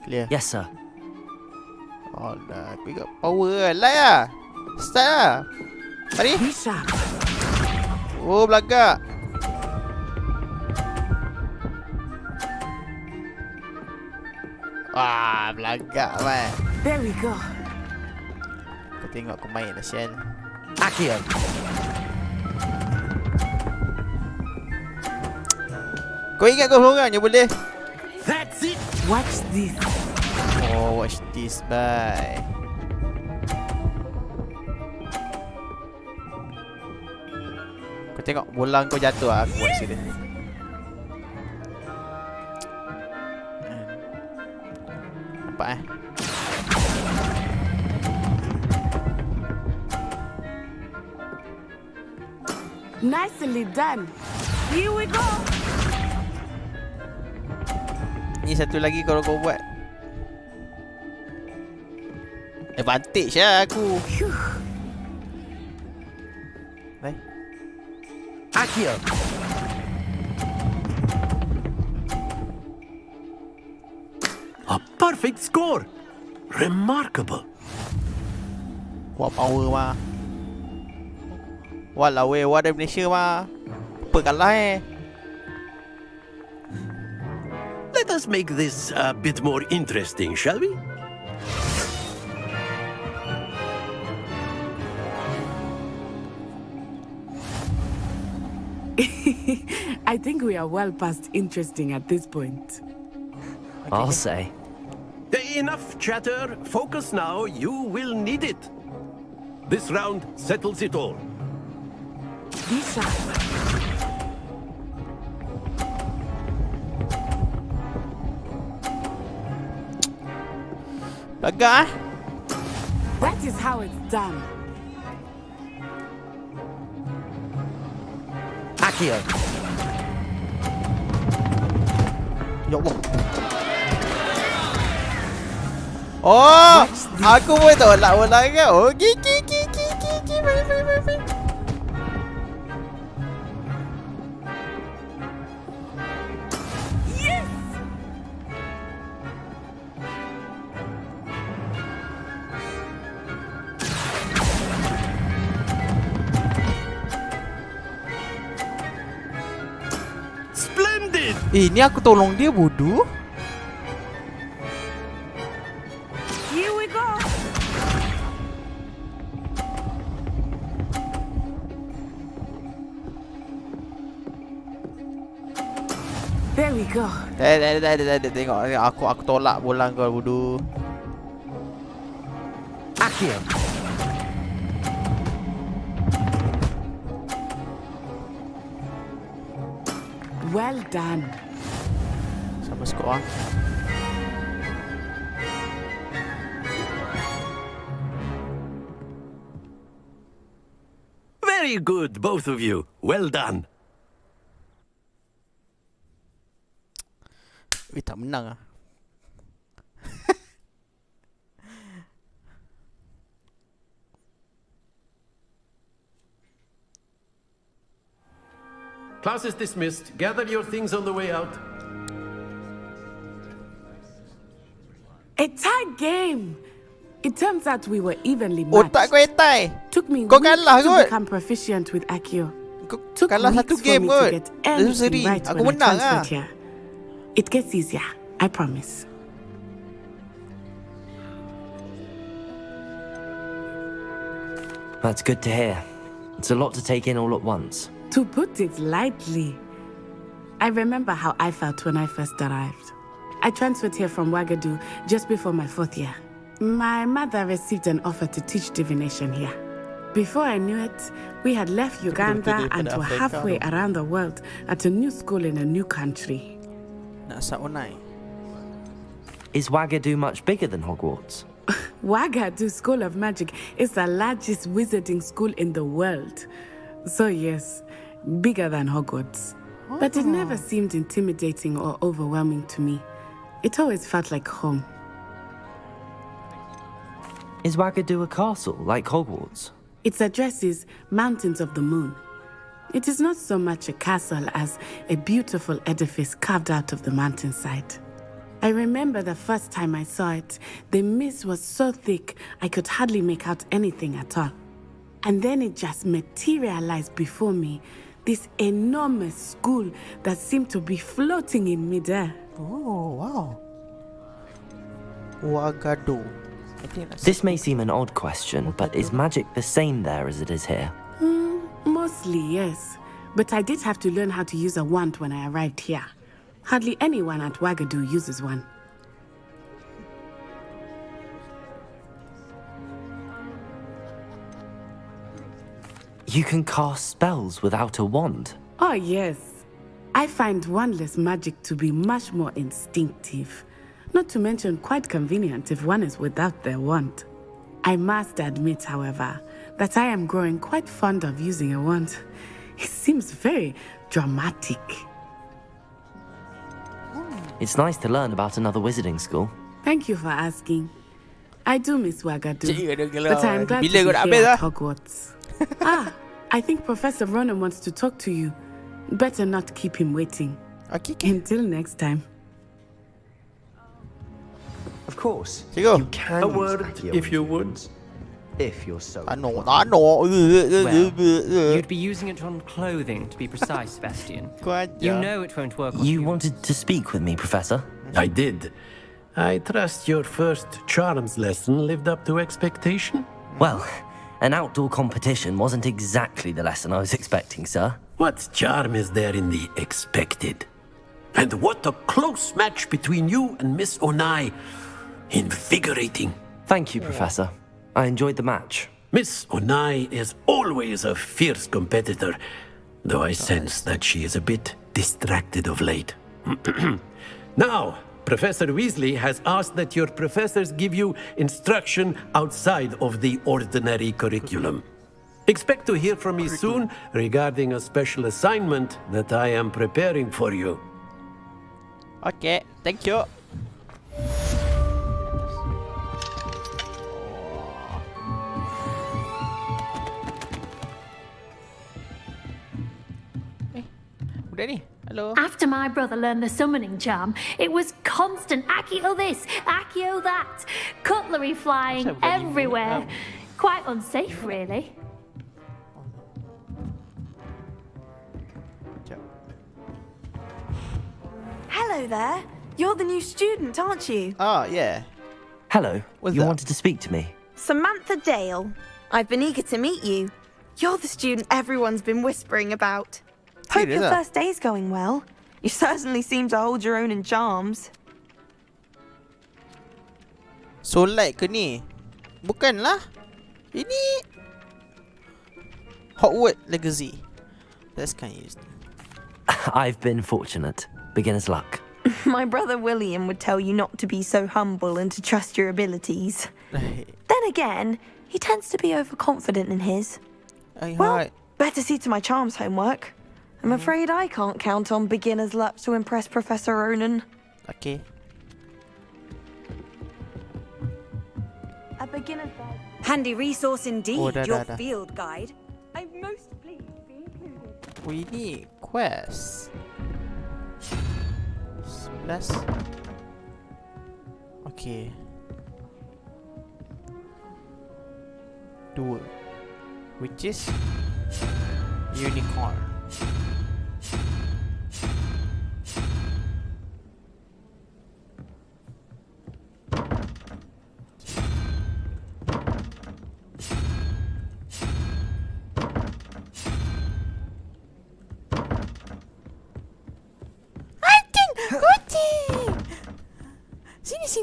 Clear. Yes, sir. Oh, dah. Aku ingat power lah ya. Start lah. Mari. Oh, belagak. Wah, belagak man. There we go. Kau tengok aku main dah, Shen. Accio. Kau ingat kau seorang je boleh? That's it. Watch this. Oh, watch this, bye. Kau tengok bola kau jatuh lah, aku buat sini. Nampak eh? Nicely done. Here we go. Ni satu lagi kalau kau buat. Advantage lah aku. Baik. Accio. A perfect score. Remarkable. Wah, power mah. Walau wah dari Malaysia mah. Apa kalah Let us make this a bit more interesting, shall we? I think we are well past interesting at this point. I'll say. Enough chatter. Focus now. You will need it. This round settles it all. Be sharp. Agak. That is how it's done. Accio. Ya Allah. Oh, aku pun tolak bola kau. Ki. Main. Yes! Splendid! Ini aku tolong dia bodoh. Here we go. There we go. Tengok aku tolak bola kau bodoh. Accio. Well done. Sama skor. Very good, both of you. Well done. Tak menang ah. Class is dismissed. Gather your things on the way out. A tight game. It turns out we were evenly matched. Otak kau etai. Took me Kau weeks kalah to kot. become proficient with Accio. Kau kalah satu game for me kot. to get everything right Aku when I menang transferred here. It gets easier, I promise. That's good to hear. It's a lot to take in all at once. To put it lightly, I remember how I felt when I first arrived. I transferred here from Wagadu just before my 4th year. My mother received an offer to teach divination here. Before I knew it, we had left Uganda and were halfway around the world at a new school in a new country. Is Wagadu much bigger than Hogwarts? Wagadu School of Magic is the largest wizarding school in the world. So yes, bigger than Hogwarts. But it never seemed intimidating or overwhelming to me. It always felt like home. Is Wagadu a castle like Hogwarts? Its address is Mountains of the Moon. It is not so much a castle as a beautiful edifice carved out of the mountainside. I remember the first time I saw it, the mist was so thick I could hardly make out anything at all. And then it just materialized before me, this enormous school that seemed to be floating in midair. Oh, wow. Wagadu. This may seem an odd question, but is magic the same there as it is here? Mostly, yes. But I did have to learn how to use a wand when I arrived here. Hardly anyone at Wagadu uses one. You can cast spells without a wand? Oh, yes. I find wandless magic to be much more instinctive. Not to mention quite convenient if one is without their wand. I must admit, however, that I am growing quite fond of using a wand. It seems very dramatic. It's nice to learn about another wizarding school. Thank you for asking. I do miss Wagadu, but I'm glad to be here at Hogwarts. I think Professor Ronan wants to talk to you. Better not keep him waiting. Okay. Until next time. Of course. You can a word, if you would. If you're so. I know. Well, you'd be using it on clothing, to be precise, Sebastian. You know it won't work on You wanted to speak with me, Professor? I did. I trust your first charms lesson lived up to expectation? Well, an outdoor competition wasn't exactly the lesson I was expecting, sir. What charm is there in the expected? And what a close match between you and Miss Onai. Invigorating. Thank you, Professor. I enjoyed the match. Miss Onai is always a fierce competitor, though I sense that she is a bit distracted of late. Now, Professor Weasley has asked that your professors give you instruction outside of the ordinary curriculum. Expect to hear from me soon regarding a special assignment that I am preparing for you. Okay, thank you. Hello. After my brother learned the summoning charm, it was constant Accio this, Accio that, cutlery flying everywhere. Quite unsafe, really. Hello there. You're the new student, aren't you? Oh, yeah. Hello. What's you that? wanted to speak to me? Samantha Dale. I've been eager to meet you. You're the student everyone's been whispering about. Hope your first day's going well. You certainly seem to hold your own in charms. Solat ke ni? Bukanlah. Ini Hogwarts Legacy. That's kind of used. I've been fortunate. Beginner's luck. My brother William would tell you not to be so humble and to trust your abilities. Then again, he tends to be overconfident in his. Well, better see to my charms homework. I'm afraid I can't count on beginner's luck to impress Professor Ronan. Okay. A beginner's guide. Handy resource indeed, your field guide. I'm most pleased to be included. We need quests. Plus. Okay. 2. Which is unicorn.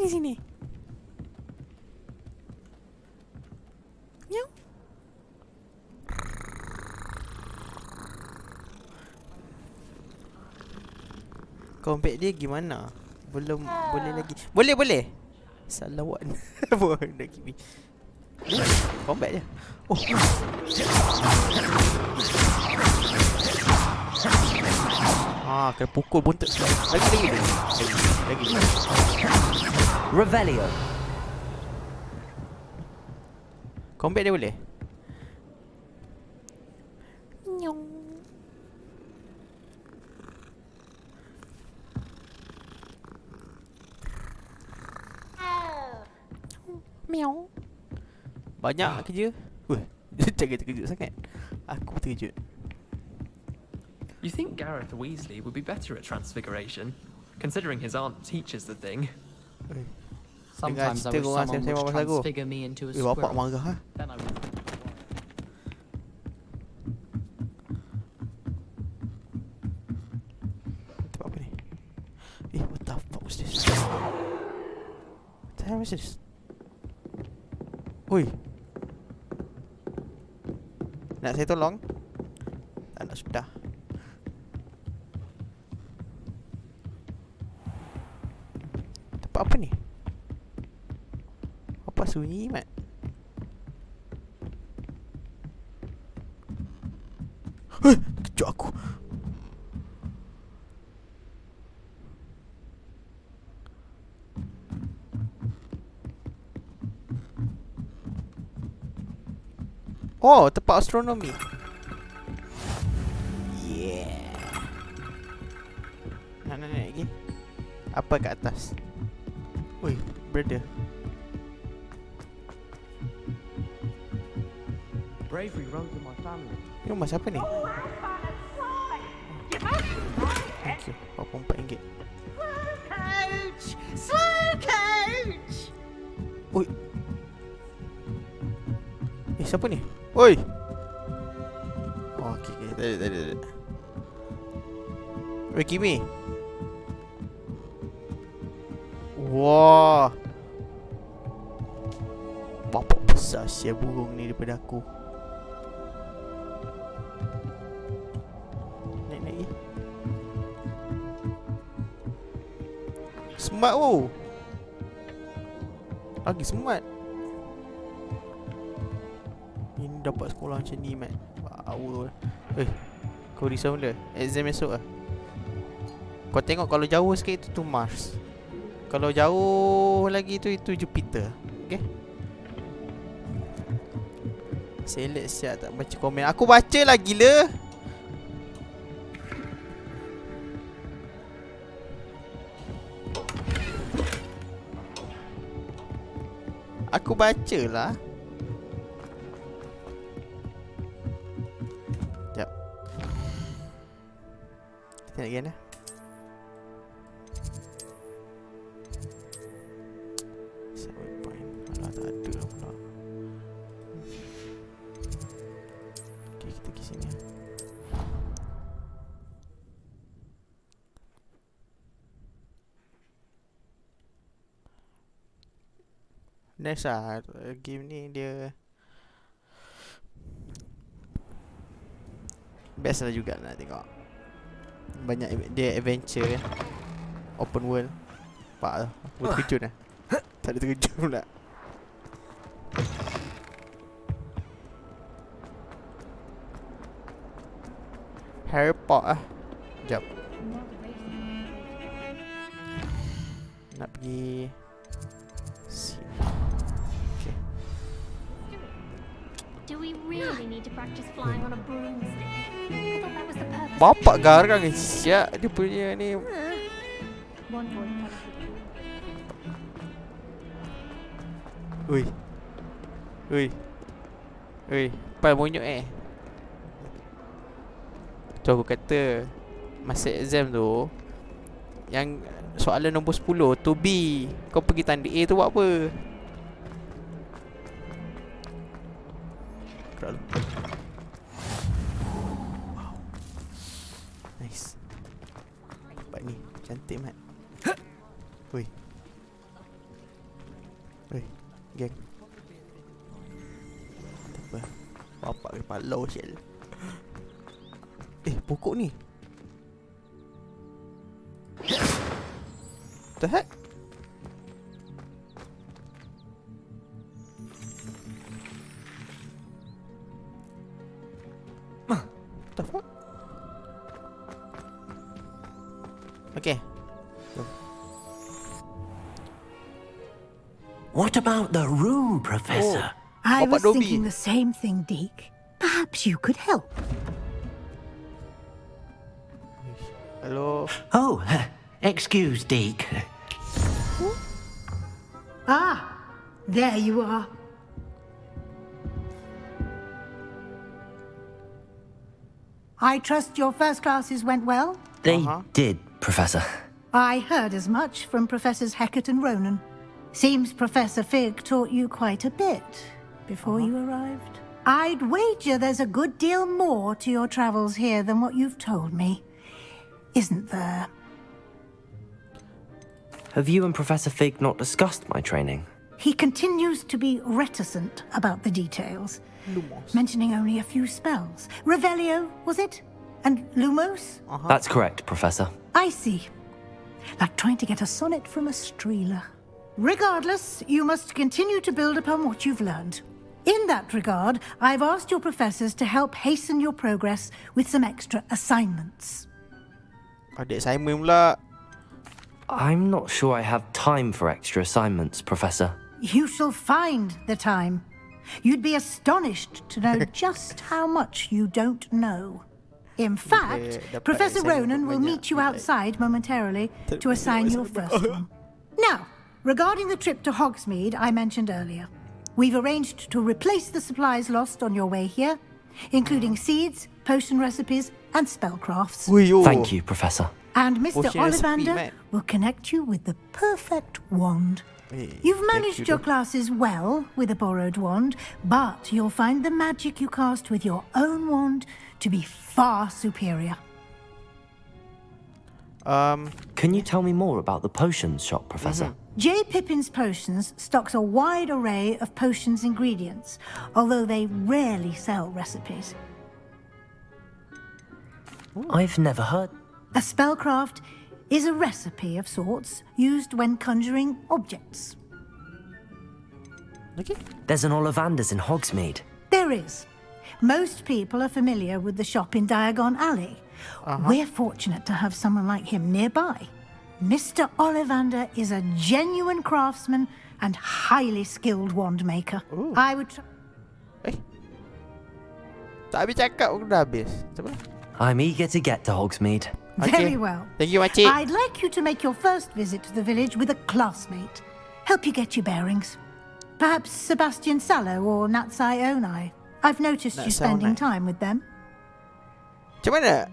Sini. Miau. Combat dia gimana? Belum boleh lagi. Boleh. Salawan. Boleh lagi ni. Combat dia. Oh. Kena pukul buntut. Lagi. Revelio. Combat dia boleh? Nyong. Miau. Banyak kerja. Jangan terkejut sangat. Aku terkejut. You think Gareth Weasley would be better at transfiguration, considering his aunt teaches the thing? Sometimes I wish someone would transfigure me into a squirrel. Bapak marah, ha? Then I would... Tempat apa ni? What the fuck was this? What the hell was this? Oi. Nak saya tolong? Tak nak sudah. Tempat apa ni? Apa sunyi mat? Kejut aku. Oh, tempat astronomi. Yeah. Nak lagi. Apa kat atas? Oi, brother. Bravery runs in my family. Ni rumah siapa ni? Thank you. RM44. Slow coach! Oi. Siapa ni? Oi. Oh, okay. Tak ada. Oi, Kimi. Wah. Bapak besar siap burung ni daripada aku. Naik lagi. Smart oh. Lagi smart. Ini dapat sekolah macam ni, Mat. Power. Kau risau mula. Exam esok lah. Kau tengok kalau jauh sikit itu Mars. Kalau jauh lagi itu Jupiter. Okay. Select siap tak baca komen. Aku baca lah gila. Aku baca lah. Sekejap. Kita nak again lah. Alah, tak ada lah pula. Okay, kita pergi sini. Next lah. Game ni dia best lah juga nak tengok. Banyak dia adventure kan. Open world. Pak lah. Aku terkejut lah. Tak ada terkejut pula. Harry Potter lah. Sekejap. Nak pergi sini. Okay. Do we really need to practice flying on a broomstick? I thought that was the purpose. Bapak garang ni. Siap dia punya ni. One boy. Oi. Pai monyok Tu aku kata masa exam tu yang soalan nombor 10 to B. Kau pergi tanda A tu buat apa? Wow. Nice. Nampak ni cantik mat. Oi. Geng. Tak apa. Bapak kepala Shell. Pokok ni. What the heck? What the fuck? Okay. What about the room, Professor? I was thinking the same thing, Deke. Perhaps you could help. Hello. Oh, excuse, Deke. Ah, there you are. I trust your first classes went well? They did, Professor. I heard as much from Professors Hecat and Ronan. Seems Professor Fig taught you quite a bit before you arrived. I'd wager there's a good deal more to your travels here than what you've told me. Isn't there? Have you and Professor Fig not discussed my training? He continues to be reticent about the details, mentioning only a few spells. Revelio, was it? And Lumos? That's correct, Professor. I see. Like trying to get a sonnet from a streeler. Regardless, you must continue to build upon what you've learned. In that regard, I've asked your professors to help hasten your progress with some extra assignments. Ada assignment pula. I'm not sure I have time for extra assignments, Professor. You shall find the time. You'd be astonished to know just how much you don't know. In fact, Professor Ronan will meet you outside momentarily to assign your first one. Now, regarding the trip to Hogsmeade I mentioned earlier, we've arranged to replace the supplies lost on your way here, including seeds, potion recipes, and spellcrafts. Thank you, Professor. And Mr. Ollivander will connect you with the perfect wand. You've managed your classes well with a borrowed wand, but you'll find the magic you cast with your own wand to be far superior. Can you tell me more about the potions shop, Professor? J. Pippin's Potions stocks a wide array of potions ingredients, although they rarely sell recipes. I've never heard. A spellcraft is a recipe of sorts used when conjuring objects. There's an Ollivander's in Hogsmeade. There is. Most people are familiar with the shop in Diagon Alley. We're fortunate to have someone like him nearby. Mr. Ollivander is a genuine craftsman and highly skilled wand maker. I would... Tak habis cakap pun dah habis. I'm eager to get to Hogsmeade. Very well. Thank you, Makcik. I'd like you to make your first visit to the village with a classmate. Help you get your bearings. Perhaps Sebastian Sallow or Natsai Onai. I've noticed you spending time with them. Macam mana?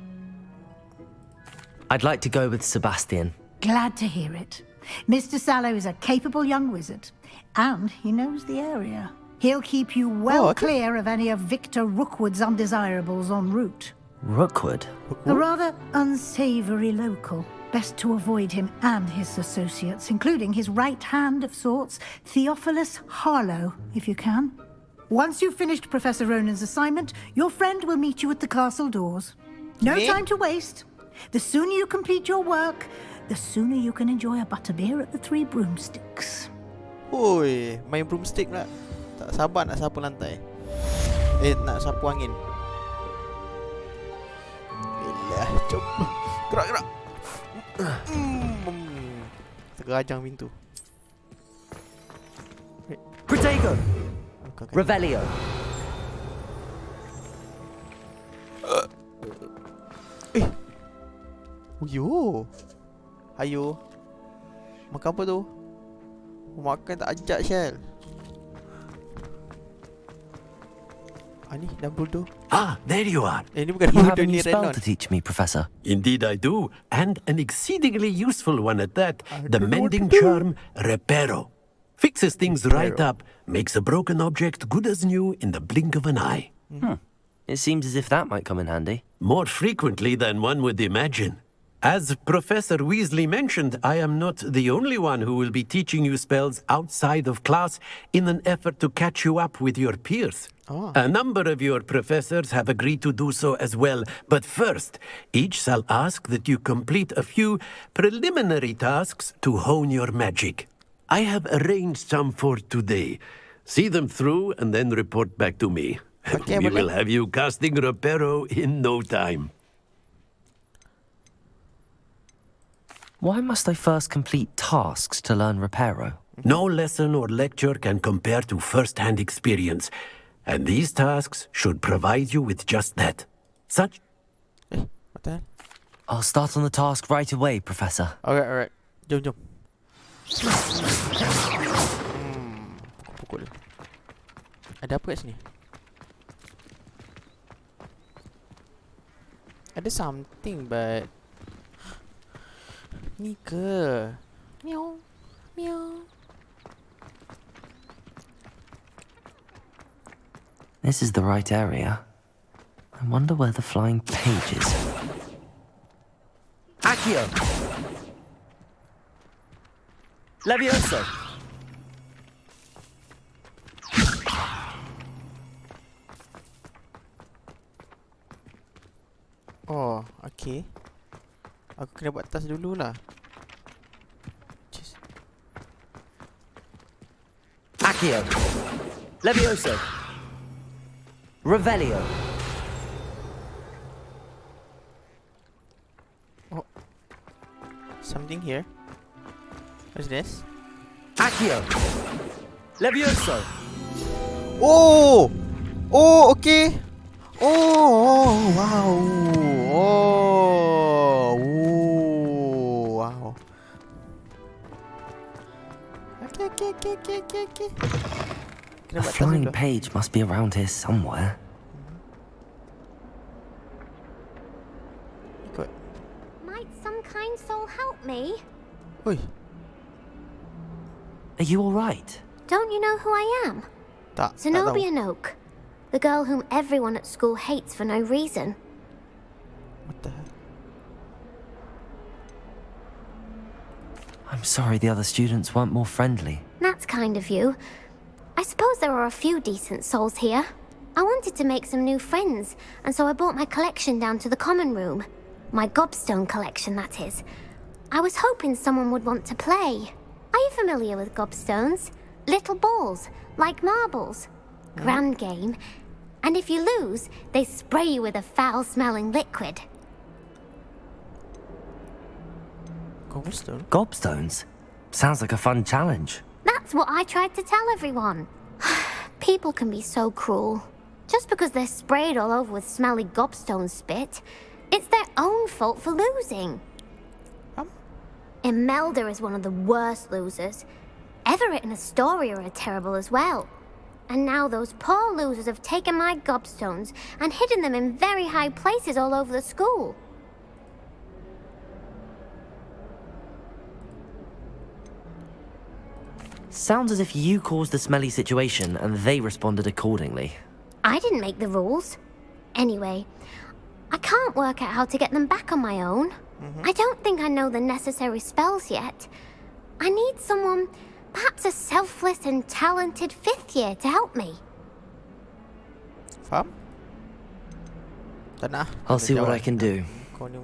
I'd like to go with Sebastian. Glad to hear it. Mr. Sallow is a capable young wizard, and he knows the area. He'll keep you well clear of any of Victor Rookwood's undesirables en route. Rookwood? A rather unsavory local. Best to avoid him and his associates, including his right hand of sorts, Theophilus Harlow, if you can. Once you've finished Professor Ronan's assignment, your friend will meet you at the castle doors. No time to waste. The sooner you complete your work, the sooner you can enjoy a butterbeer at the Three Broomsticks. Oi, main broomstick pula. Tak sabar nak sapu lantai. Nak sapu angin. Elah, jom. Gerak. Tergajang pintu. Protego! Revelio! Yo. Ayo. Makan apa tu? Makan tak ajak Shell. Ni Dumbledore. Ah, there you are. Ini bukan You have a Dumbledore, new ni spell Renon. to teach me, Professor. Indeed I do, and an exceedingly useful one at that. The mending charm, Reparo. Fixes things right up, makes a broken object good as new in the blink of an eye. It seems as if that might come in handy. More frequently than one would imagine. As Professor Weasley mentioned, I am not the only one who will be teaching you spells outside of class in an effort to catch you up with your peers. A number of your professors have agreed to do so as well, but first, each shall ask that you complete a few preliminary tasks to hone your magic. I have arranged some for today. See them through and then report back to me. We will have you casting Reparo in no time. Why must I first complete tasks to learn Reparo? No lesson or lecture can compare to first-hand experience, and these tasks should provide you with just that. Such... What the hell? I'll start on the task right away, Professor. Alright. Jom. Pukul. Ada apa kat sini? Ada something but ni ke? Meow. This is the right area. I wonder where the flying page is. Accio! Levioso! Oh, okay. Aku kena buat tas dulu lah. Accio! Levioso! Revelio! Oh. Something here. What's this? Accio! Levioso! Oh! Oh, okay. Oh, wow. Oh, wow. Okay. The flying page must be around here somewhere. Might some kind soul help me? Oi. Are you alright? Don't you know who I am? Zenobia Noak. The girl whom everyone at school hates for no reason. What the hell? I'm sorry the other students weren't more friendly. That's kind of you. I suppose there are a few decent souls here. I wanted to make some new friends, and so I brought my collection down to the common room. My gobstone collection, that is. I was hoping someone would want to play. Are you familiar with gobstones? Little balls, like marbles. Grand game. And if you lose, they spray you with a foul-smelling liquid. Gobstones? Sounds like a fun challenge. That's what I tried to tell everyone. People can be so cruel. Just because they're sprayed all over with smelly gobstone spit, it's their own fault for losing. Imelda is one of the worst losers. Everett and Astoria are terrible as well. And now those poor losers have taken my gobstones and hidden them in very high places all over the school. Sounds as if you caused the smelly situation and they responded accordingly. I didn't make the rules. Anyway, I can't work out how to get them back on my own. I don't think I know the necessary spells yet. I need someone, perhaps a selfless and talented 5th year to help me. Faham? I'll see what I can do.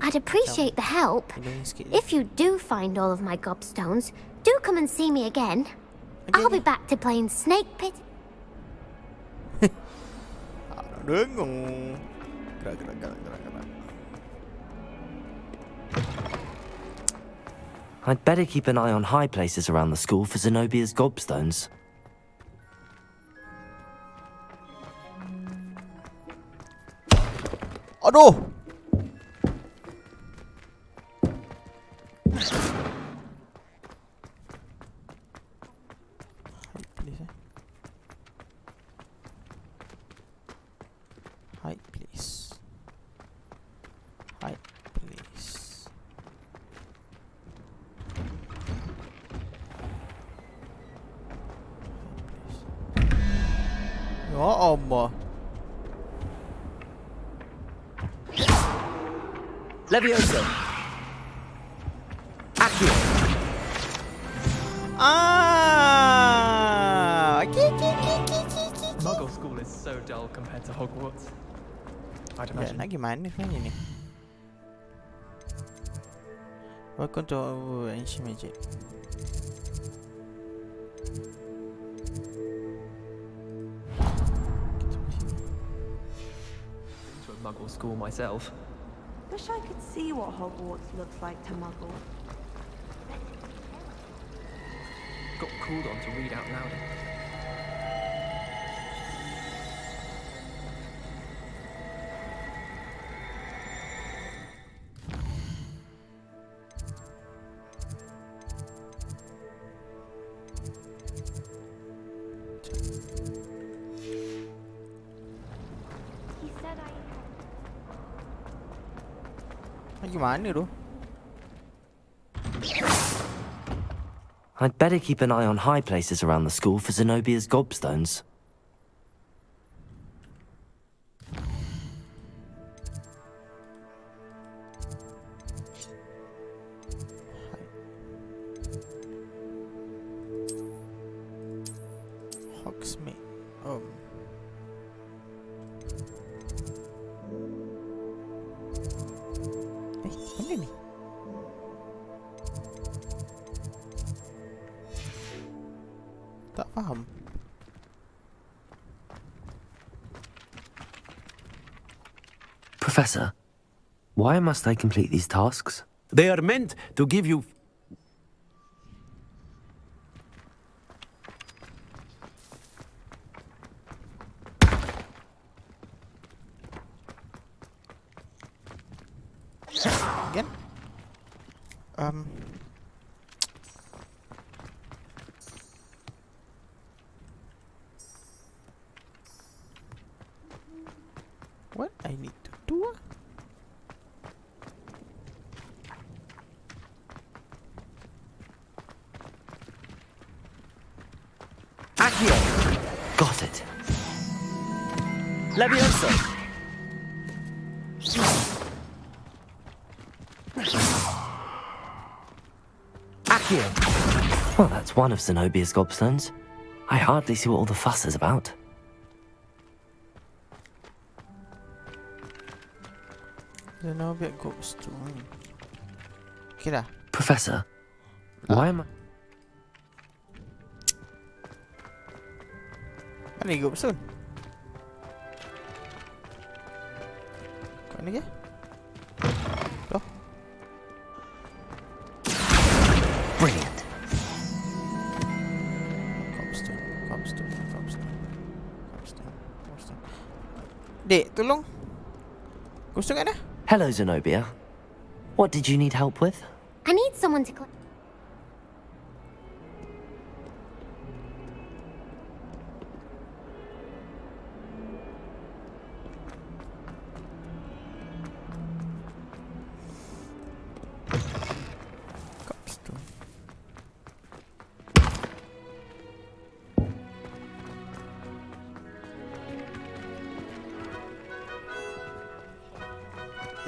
I'd appreciate the help. If you do find all of my gobstones, do come and see me again. I'll be back to playing Snake Pit. I'd better keep an eye on high places around the school for Zenobia's gobstones. Aduh! Hide, please. Hide, please. Ya Allah. Levioso. Muggle school is so dull compared to Hogwarts. I'd imagine. Nak gimana sebenarnya ni? Welcome to our ancient magic. To a Muggle school myself. Wish I could see what Hogwarts looks like to Muggle. Got called on to read out loud. Gimana tu? I'd better keep an eye on high places around the school for Zenobia's gobstones. Hogsmeade. Mana ni? Tak faham. Professor, why must I complete these tasks? They are meant to give you... Again? What I need to do? Accio! Got it. Levioso! Accio! Well, that's one of Zenobia's gobstones. I hardly see what all the fuss is about. Zenobia gobstone. Okay dah. Professor, why am I... Mana ni gobstone? Kat ni ke? Loh. Brilliant. Gobstone. Dek, tolong. Gobstone kat mana? Hello, Zenobia. What did you need help with? I need someone to collect.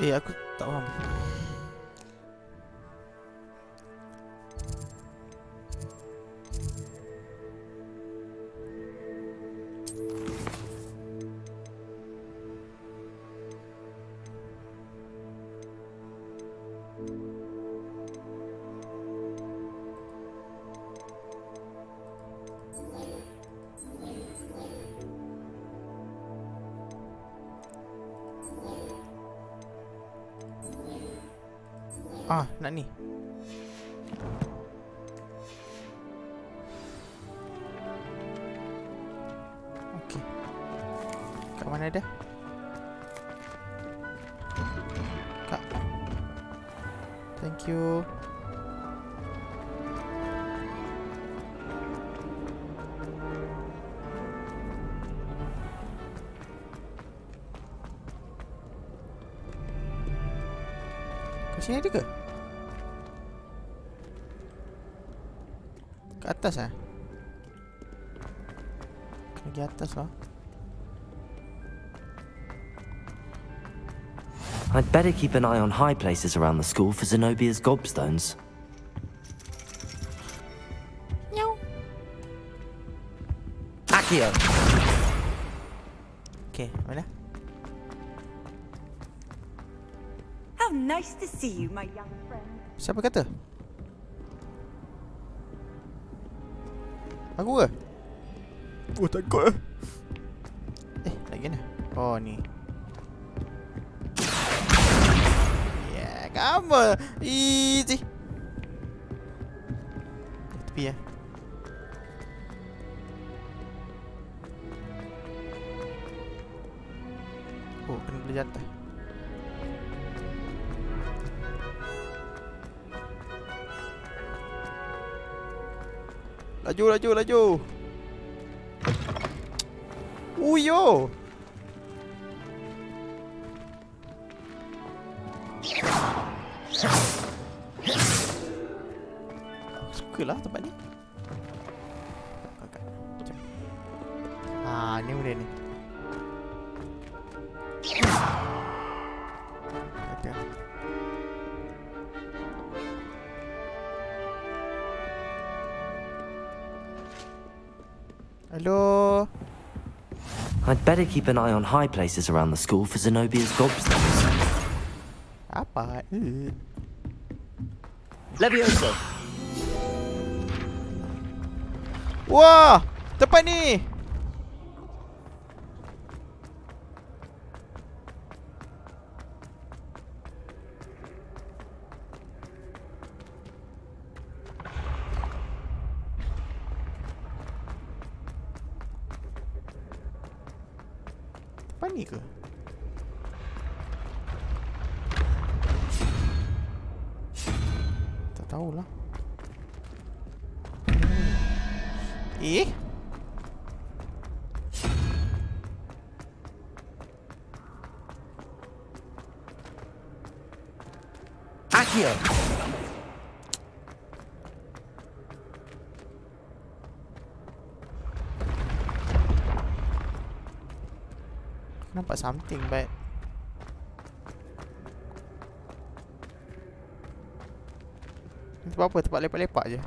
Aku tak faham. Nak ni. Okey. Kat mana ada? Kak. Thank you. Kat sini ada ke? Ke atas lah. Pergi atas lah. I'd better keep an eye on high places around the school for Zenobia's gobstones. Accio. Okay, mana? How nice to see you, my young friend. Siapa kata? Aku ke? Oh, takut. Lagi mana? Oh, ni. Ya, kamu. Easy. Tepi ya. Oh, kena boleh jatuh. Laju, laju, laju. Uyo. Sukalah tempat ni. Ni boleh ni. Ada. Hello. I'd better keep an eye on high places around the school for Zenobia's gobstones. Apa? Levioso. Wah, tempat ni. Tempat ni ke? Tak tahulah. Accio. Nampak something but ni tempat apa? Tempat lepak-lepak je.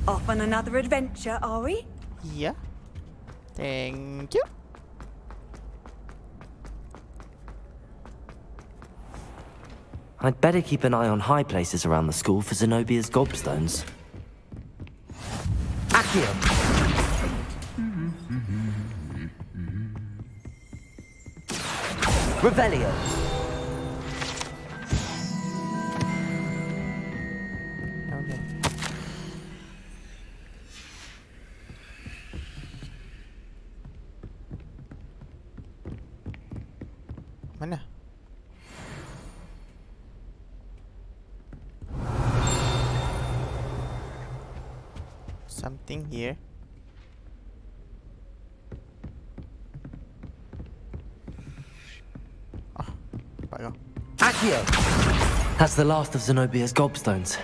Off on another adventure, are we? Yeah. Thank you. I'd better keep an eye on high places around the school for Zenobia's gobstones. Accio. Revelio. Mana? Something here. Accio! That's the last of Zenobia's gobstones.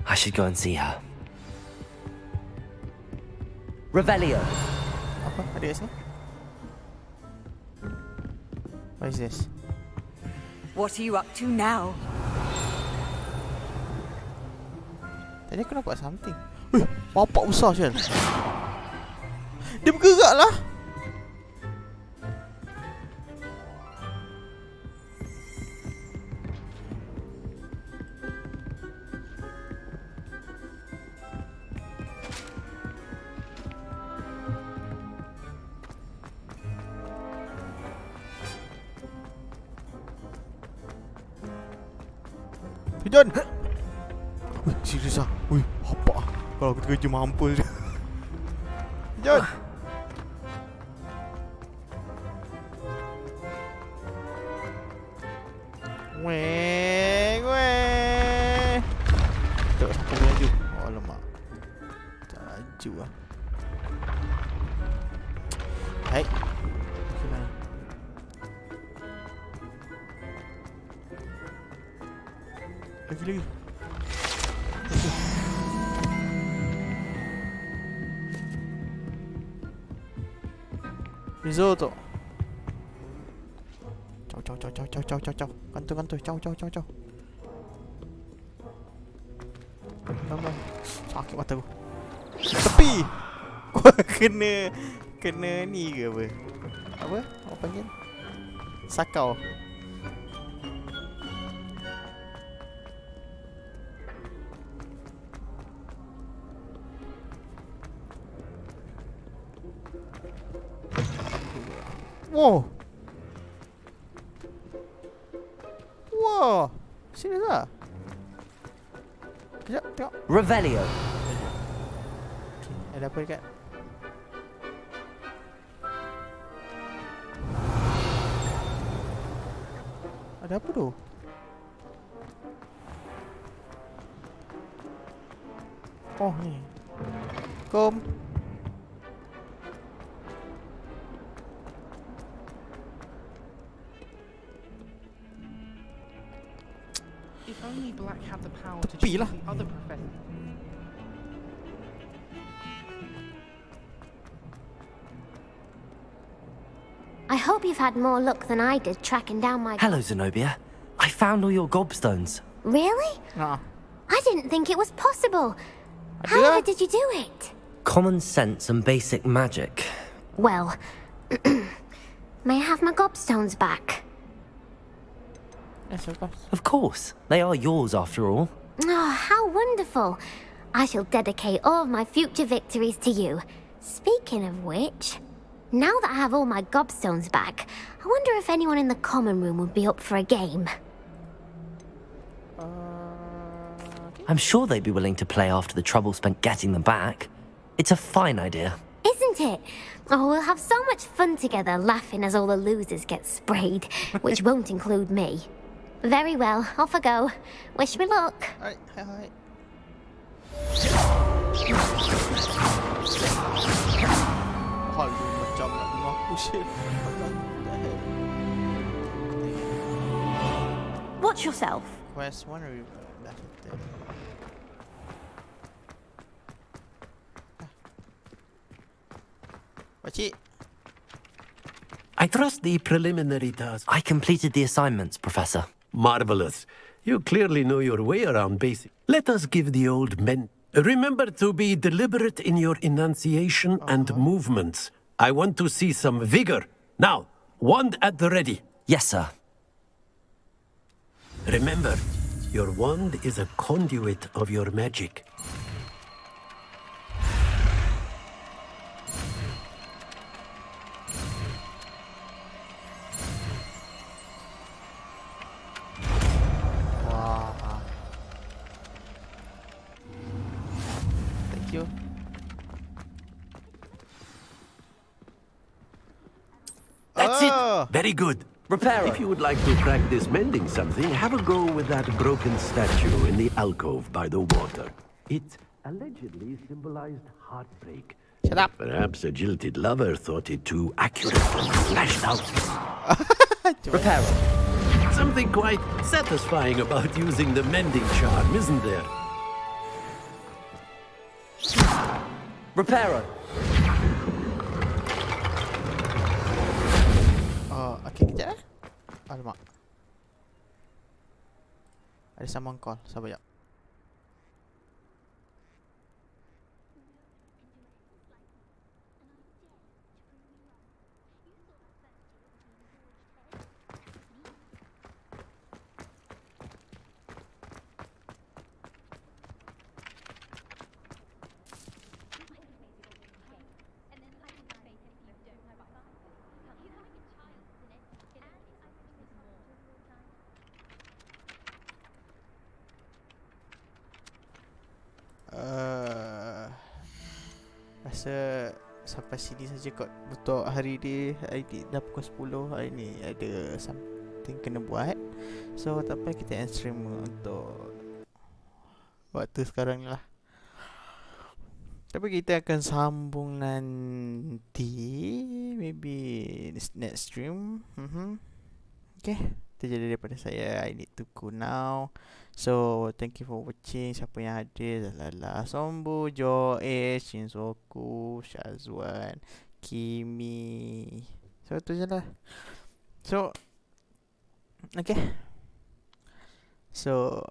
I should go and see her. Revelio. Apa? Ada kat sini? What is this? What are you up to now? Tadi aku nampak something. Wih, bapak besar Syel. Dia bergerak lah. John. Wih, serius ah. Wih, apa? Kalau aku terkejut mampus dia. John. Weh. Tak siapa laju. Oh, alamak. Tak laju lah. Hai. Lagi. Risotto. Ciao. Kantor. Ciao. Sakit mata aku. Tepi. Gua kena ni ke apa? Apa? Apa panggil? Sakau. Wow. Wow. Serius lah. Sekejap, tengok. Revelio. Okay, ada apa dekat? Ada apa tu? Oh ni. Kom. If only Black had the power to Tepi choose lah. the other professor. I hope you've had more luck than I did tracking down my... Hello, Zenobia. I found all your gobstones. Really? Nah. I didn't think it was possible. However did you do it? Common sense and basic magic. Well, may I have my gobstones back? Yes, of course. Of course. They are yours after all. Oh, how wonderful. I shall dedicate all of my future victories to you. Speaking of which, now that I have all my gobstones back, I wonder if anyone in the common room would be up for a game. I'm sure they'd be willing to play after the trouble spent getting them back. It's a fine idea. Isn't it? Oh, we'll have so much fun together laughing as all the losers get sprayed, which won't include me. Very well, off I go. Wish me luck. Alright, hi. Aduh, macam nak bunuh aku shit. Watch yourself. Quest 1 or Pakcik. I trust the preliminary task. I completed the assignments, Professor. Marvelous. You clearly know your way around basic. Let us give the old men... Remember to be deliberate in your enunciation and movements. I want to see some vigor. Now, wand at the ready. Yes, sir. Remember, your wand is a conduit of your magic. Wow. Thank you. That's it! Very good. Repair. If you would like to practice mending something, have a go with that broken statue in the alcove by the water. It allegedly symbolized heartbreak. Shut up. Perhaps a jilted lover thought it too accurate and flashed out. Repair. Something quite satisfying about using the mending charm, isn't there? Reparo. Okay, kejap Alamak. Ada someone call. Sabar jap. Rasa sampai sini saja kot untuk hari ni. Hari ni dah pukul 10. Hari ni ada something kena buat. So tak apa, kita end stream untuk waktu sekarang ni lah. Tapi kita akan sambung nanti, maybe next stream. Okay, itu jadi daripada saya. I need to go now. So thank you for watching. Siapa yang hadir, Zalala, Sombu, Joe, Shinsoku, Shazwan, Kimi. So tu je lah. So okay. So